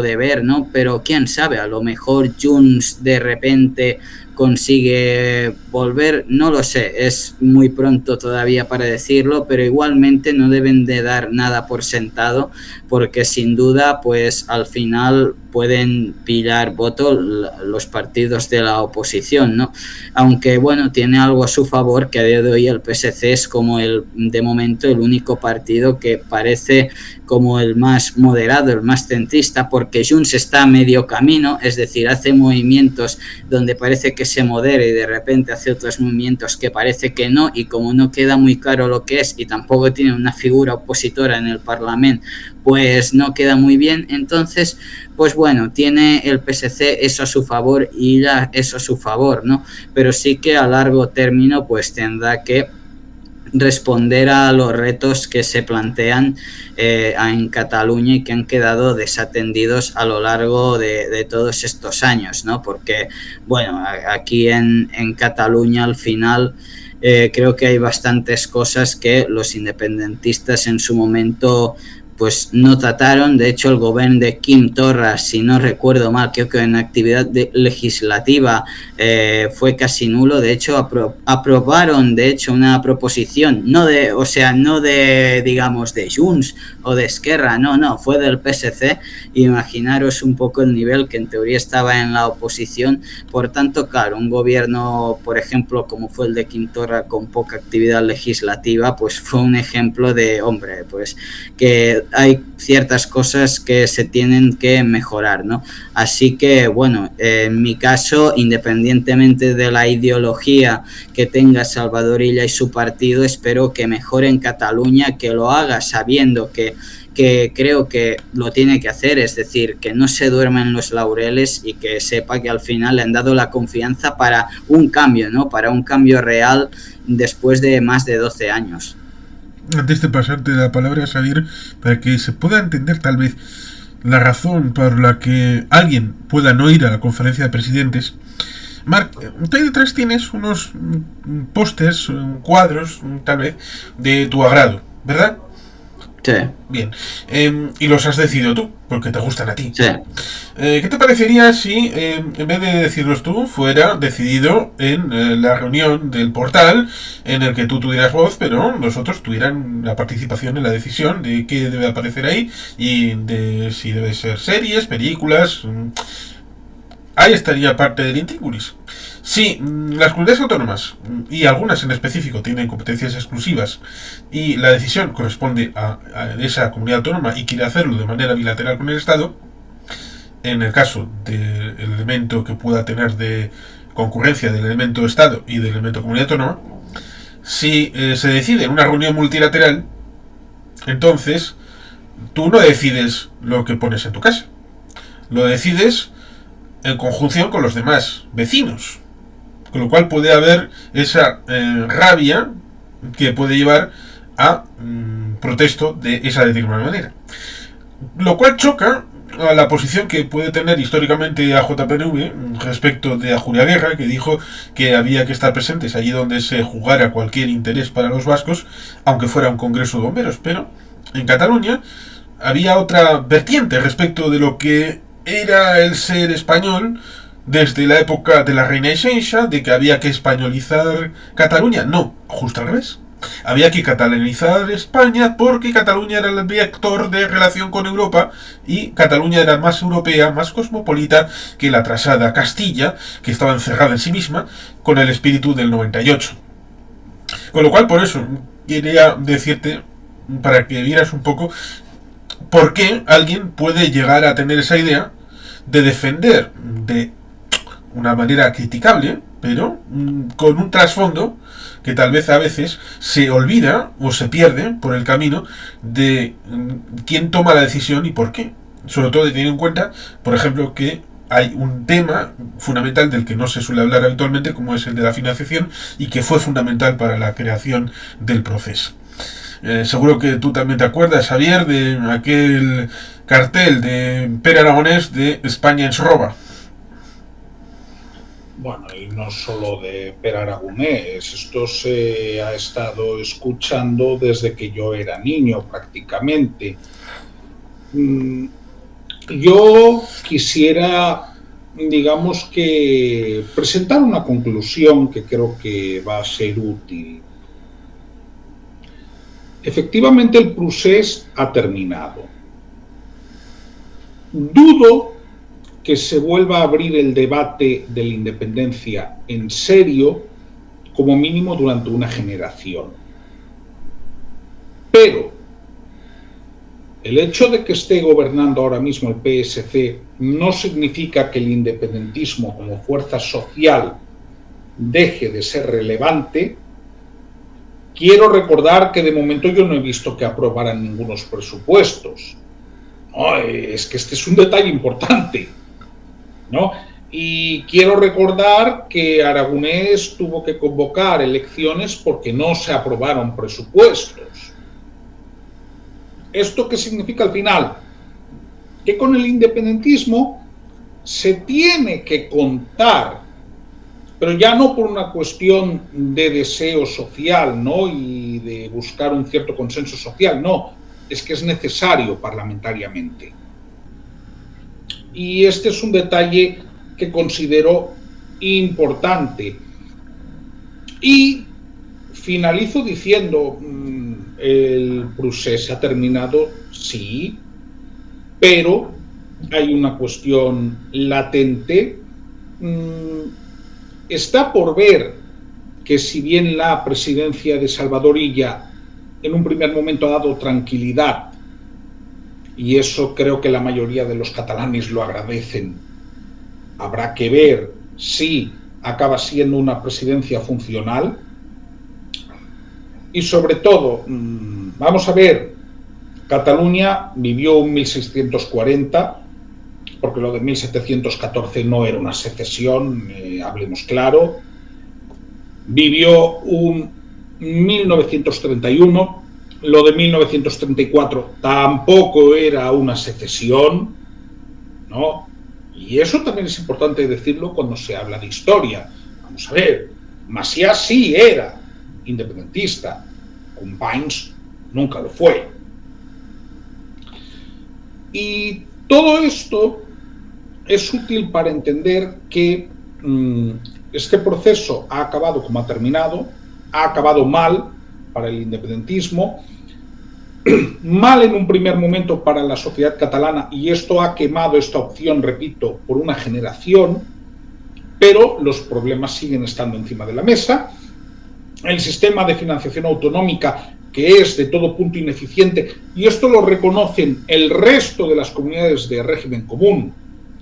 de ver, ¿no? Pero quién sabe, a lo mejor Junts de repente consigue volver, no lo sé, es muy pronto todavía para decirlo, pero igualmente no deben de dar nada por sentado, porque sin duda, pues al final pueden pillar votos los partidos de la oposición, ¿no? Aunque bueno, tiene algo a su favor, que a día de hoy el PSC es como de momento el único partido que parece como el más moderado, el más centrista, porque Junts está a medio camino, es decir, hace movimientos donde parece que se modera y de repente hace otros movimientos que parece que no, y como no queda muy claro lo que es y tampoco tiene una figura opositora en el Parlamento, pues no queda muy bien. Entonces, pues bueno, tiene el PSC eso a su favor y ya eso a su favor, ¿no? Pero sí que a largo término pues tendrá que responder a los retos que se plantean en Cataluña y que han quedado desatendidos a lo largo de todos estos años, ¿no? Porque, bueno, aquí en Cataluña al final creo que hay bastantes cosas que los independentistas en su momento pues no trataron. De hecho, el gobierno de Quim Torra, si no recuerdo mal, creo que en actividad legislativa fue casi nulo. De hecho, aprobaron de hecho una proposición, no de digamos de Junts o de Esquerra, no, fue del PSC. Imaginaros un poco el nivel, que en teoría estaba en la oposición. Por tanto, claro, un gobierno, por ejemplo, como fue el de Quim Torra, con poca actividad legislativa, pues fue un ejemplo de, hombre, pues que hay ciertas cosas que se tienen que mejorar, ¿no? Así que, bueno, en mi caso, independientemente de la ideología que tenga Salvador Illa y su partido, espero que mejore en Cataluña, que lo haga sabiendo que creo que lo tiene que hacer, es decir, que no se duerma en los laureles y que sepa que al final le han dado la confianza para un cambio, ¿no? Para un cambio real después de más de 12 años. Antes de pasarte la palabra, Xavier, para que se pueda entender tal vez la razón por la que alguien pueda no ir a la conferencia de presidentes, Marc, tú ahí detrás tienes unos pósters, cuadros, tal vez, de tu agrado, ¿verdad? Sí. Bien. Y los has decidido tú, porque te gustan a ti. Sí. ¿Qué te parecería si, en vez de decirlos tú, fuera decidido en la reunión del portal, en el que tú tuvieras voz, pero nosotros tuvieran la participación en la decisión de qué debe aparecer ahí y de si debe ser series, películas, ahí estaría parte del intríngulis. Si las comunidades autónomas, y algunas en específico, tienen competencias exclusivas y la decisión corresponde a esa comunidad autónoma y quiere hacerlo de manera bilateral con el Estado, en el caso del elemento que pueda tener de concurrencia del elemento Estado y del elemento comunidad autónoma, si se decide en una reunión multilateral, entonces tú no decides lo que pones en tu casa, lo decides en conjunción con los demás vecinos, con lo cual puede haber esa rabia que puede llevar a protesto de esa determinada manera, lo cual choca a la posición que puede tener históricamente a JPNV respecto de Ajuria Guerra, que dijo que había que estar presentes allí donde se jugara cualquier interés para los vascos, aunque fuera un congreso de bomberos. Pero en Cataluña había otra vertiente respecto de lo que era el ser español desde la época de la Reina Xenxa, de que había que españolizar Cataluña. No, justo al revés. Había que catalanizar España porque Cataluña era el vector de relación con Europa y Cataluña era más europea, más cosmopolita que la atrasada Castilla, que estaba encerrada en sí misma con el espíritu del 98. Con lo cual, por eso, quería decirte, para que vieras un poco por qué alguien puede llegar a tener esa idea de defender de una manera criticable, pero con un trasfondo que tal vez a veces se olvida o se pierde por el camino de quién toma la decisión y por qué. Sobre todo teniendo en cuenta, por ejemplo, que hay un tema fundamental del que no se suele hablar habitualmente, como es el de la financiación, y que fue fundamental para la creación del proceso. Seguro que tú también te acuerdas, Javier, de aquel cartel de Pere Aragonés de España ens roba. Bueno, y no solo de Pere Aragonés, esto se ha estado escuchando desde que yo era niño prácticamente. Yo quisiera, digamos que, presentar una conclusión que creo que va a ser útil. Efectivamente, el procés ha terminado. Dudo que se vuelva a abrir el debate de la independencia en serio, como mínimo durante una generación. Pero el hecho de que esté gobernando ahora mismo el PSC no significa que el independentismo como fuerza social deje de ser relevante. Quiero recordar que de momento yo no he visto que aprobaran ningunos presupuestos. No, es que este es un detalle importante, ¿no? Y quiero recordar que Aragonés tuvo que convocar elecciones porque no se aprobaron presupuestos. ¿Esto qué significa al final? Que con el independentismo se tiene que contar, pero ya no por una cuestión de deseo social, ¿no? Y de buscar un cierto consenso social, no, es que es necesario parlamentariamente. Y este es un detalle que considero importante. Y finalizo diciendo, el procés ha terminado, sí, pero hay una cuestión latente. Está por ver que si bien la presidencia de Salvador Illa en un primer momento ha dado tranquilidad, y eso creo que la mayoría de los catalanes lo agradecen, habrá que ver si acaba siendo una presidencia funcional. Y sobre todo, vamos a ver, Cataluña vivió un 1640, porque lo de 1714 no era una secesión, hablemos claro. Vivió un 1931, lo de 1934 tampoco era una secesión, ¿no? Y eso también es importante decirlo cuando se habla de historia. Vamos a ver, Macià sí era independentista, Companys nunca lo fue. Y todo esto es útil para entender que este proceso ha acabado como ha terminado, ha acabado mal para el independentismo, mal en un primer momento para la sociedad catalana, y esto ha quemado esta opción, repito, por una generación, pero los problemas siguen estando encima de la mesa. El sistema de financiación autonómica, que es de todo punto ineficiente, y esto lo reconocen el resto de las comunidades de régimen común,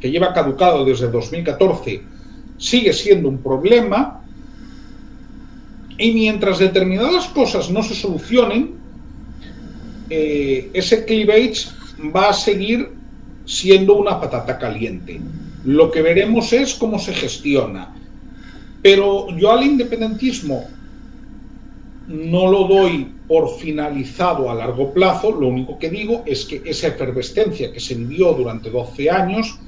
que lleva caducado desde 2014, sigue siendo un problema. Y mientras determinadas cosas no se solucionen, ese clivage va a seguir siendo una patata caliente. Lo que veremos es cómo se gestiona. Pero yo al independentismo no lo doy por finalizado a largo plazo. Lo único que digo es que esa efervescencia que se vivió durante 12 años,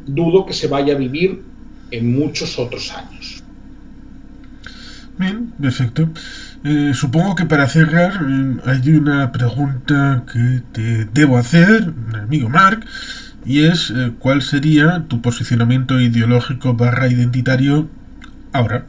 dudo que se vaya a vivir en muchos otros años. Bien, perfecto. Supongo que para cerrar hay una pregunta que te debo hacer, amigo Marc, y es ¿cuál sería tu posicionamiento ideológico / identitario ahora?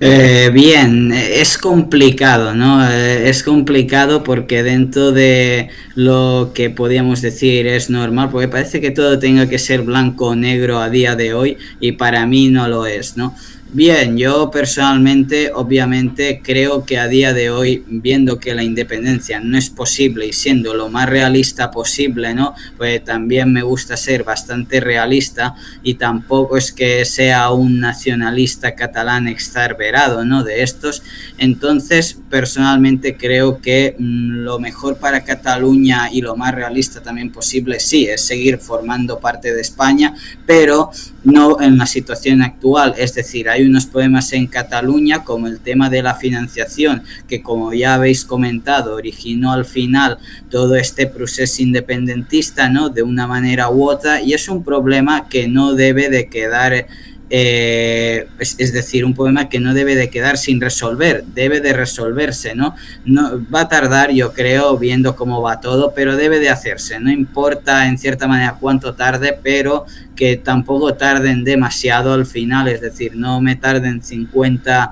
Bien, es complicado, ¿no? Es complicado porque dentro de lo que podríamos decir es normal, porque parece que todo tenga que ser blanco o negro a día de hoy y para mí no lo es, ¿no? Bien, yo personalmente obviamente creo que a día de hoy, viendo que la independencia no es posible y siendo lo más realista posible, ¿no? Pues también me gusta ser bastante realista y tampoco es que sea un nacionalista catalán exagerado, ¿no? De estos. Entonces, personalmente creo que lo mejor para Cataluña y lo más realista también posible, sí, es seguir formando parte de España, pero no en la situación actual, es decir, hay unos problemas en Cataluña como el tema de la financiación que, como ya habéis comentado, originó al final todo este proceso independentista, ¿no? De una manera u otra, y es un problema que no debe de quedar es decir, un problema que no debe de quedar sin resolver, debe de resolverse, ¿no? No va a tardar, yo creo, viendo cómo va todo, pero debe de hacerse, no importa en cierta manera cuánto tarde, pero que tampoco tarden demasiado al final, es decir, no me tarden 50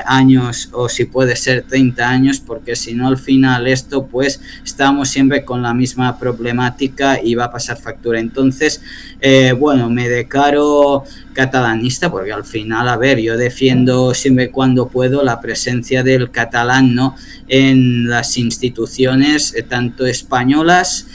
años o si puede ser 30 años, porque si no al final esto pues estamos siempre con la misma problemática y va a pasar factura. Entonces, bueno, me declaro catalanista porque al final, a ver, yo defiendo siempre cuando puedo la presencia del catalán, ¿no? En las instituciones tanto españolas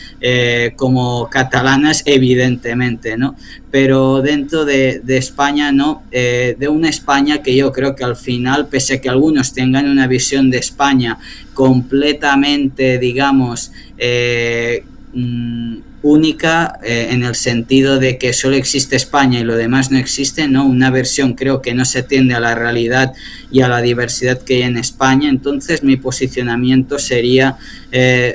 como catalanas, evidentemente, ¿no? Pero dentro de España, ¿no? De una España que yo creo que al final, pese a que algunos tengan una visión de España completamente, digamos, única, en el sentido de que solo existe España y lo demás no existe, ¿no? Una versión creo que no se atiende a la realidad y a la diversidad que hay en España. Entonces mi posicionamiento sería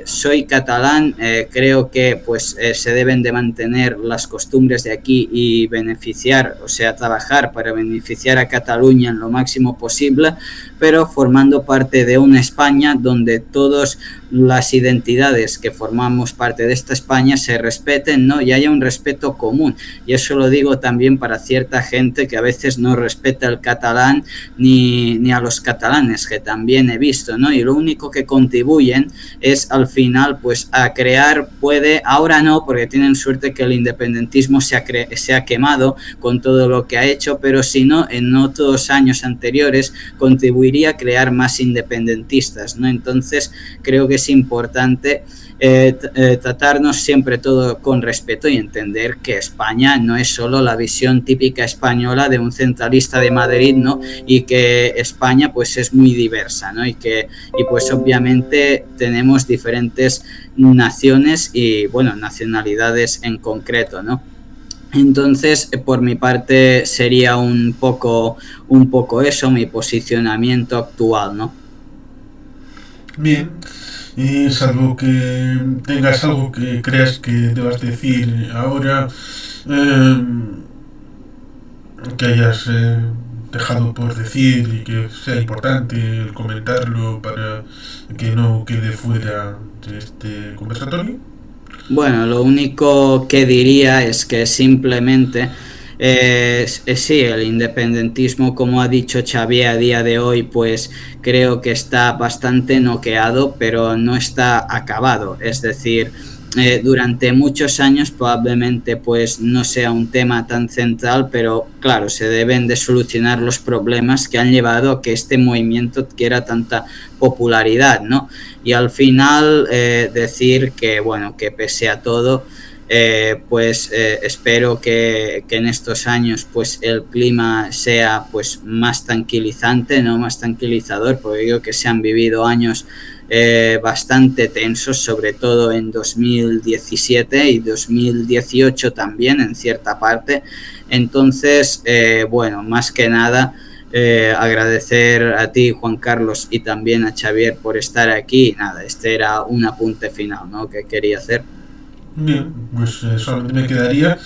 soy catalán, creo que pues se deben de mantener las costumbres de aquí y beneficiar, o sea, trabajar para beneficiar a Cataluña en lo máximo posible, pero formando parte de una España donde todas las identidades que formamos parte de esta España se respeten, ¿no? Y haya un respeto común. Y eso lo digo también para cierta gente que a veces no respeta el catalán ni a los catalanes, que también he visto, ¿no? Y lo único que contribuyen es al final pues a crear, ahora no, porque tienen suerte que el independentismo se ha quemado con todo lo que ha hecho, pero si no, en otros años anteriores contribuiría a crear más independentistas, ¿no? Entonces creo que es importante tratarnos siempre todo con respeto y entender que España no es solo la visión típica española de un centralista de Madrid, ¿no? Y que España pues es muy diversa, ¿no? Y pues obviamente tenemos diferentes naciones y bueno, nacionalidades en concreto, ¿no? Entonces, por mi parte sería un poco eso, mi posicionamiento actual, ¿no? Bien. Y salvo que tengas algo que creas que debas decir ahora, que hayas dejado por decir y que sea importante el comentarlo para que no quede fuera de este conversatorio. Bueno, lo único que diría es que simplemente Sí, el independentismo, como ha dicho Xavier a día de hoy, pues creo que está bastante noqueado, pero no está acabado. Es decir, durante muchos años probablemente pues no sea un tema tan central, pero claro, se deben de solucionar los problemas que han llevado a que este movimiento adquiera tanta popularidad, ¿no? Y al final decir que, bueno, que pese a todo, espero que en estos años pues el clima sea pues más tranquilizante, no más tranquilizador, porque digo que se han vivido años bastante tensos, sobre todo en 2017 y 2018 también en cierta parte. Entonces, bueno, más que nada agradecer a ti, Juan Carlos, y también a Xavier por estar aquí. Nada, este era un apunte final, ¿no?, que quería hacer. Bien, pues solamente me quedaría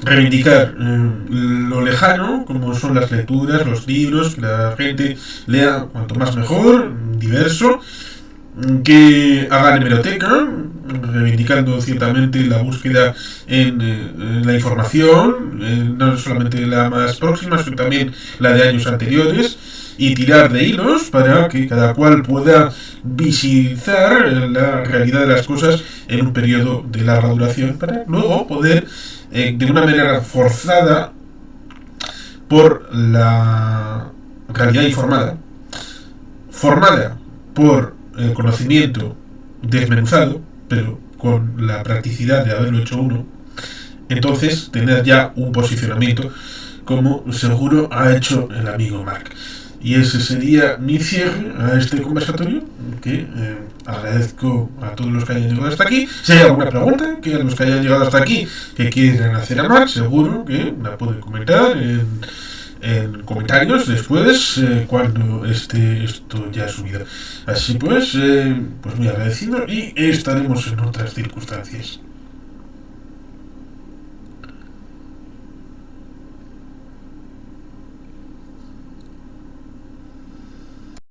reivindicar lo lejano, como son las lecturas, los libros, que la gente lea cuanto más mejor, diverso, que hagan hemeroteca, reivindicando ciertamente la búsqueda en la información, no solamente la más próxima, sino también la de años anteriores, y tirar de hilos para que cada cual pueda visibilizar la realidad de las cosas en un periodo de larga duración, para luego poder, de una manera forzada por la realidad informada, formada por el conocimiento desmenuzado, pero con la practicidad de haberlo hecho uno, entonces tener ya un posicionamiento, como seguro ha hecho el amigo Marc. Y ese sería mi cierre a este conversatorio, que agradezco a todos los que hayan llegado hasta aquí. Si hay alguna pregunta que a los que hayan llegado hasta aquí que quieran hacer a Marc, seguro que la pueden comentar en comentarios después, cuando esté esto ya subido. Así pues, pues muy agradecido, y estaremos en otras circunstancias.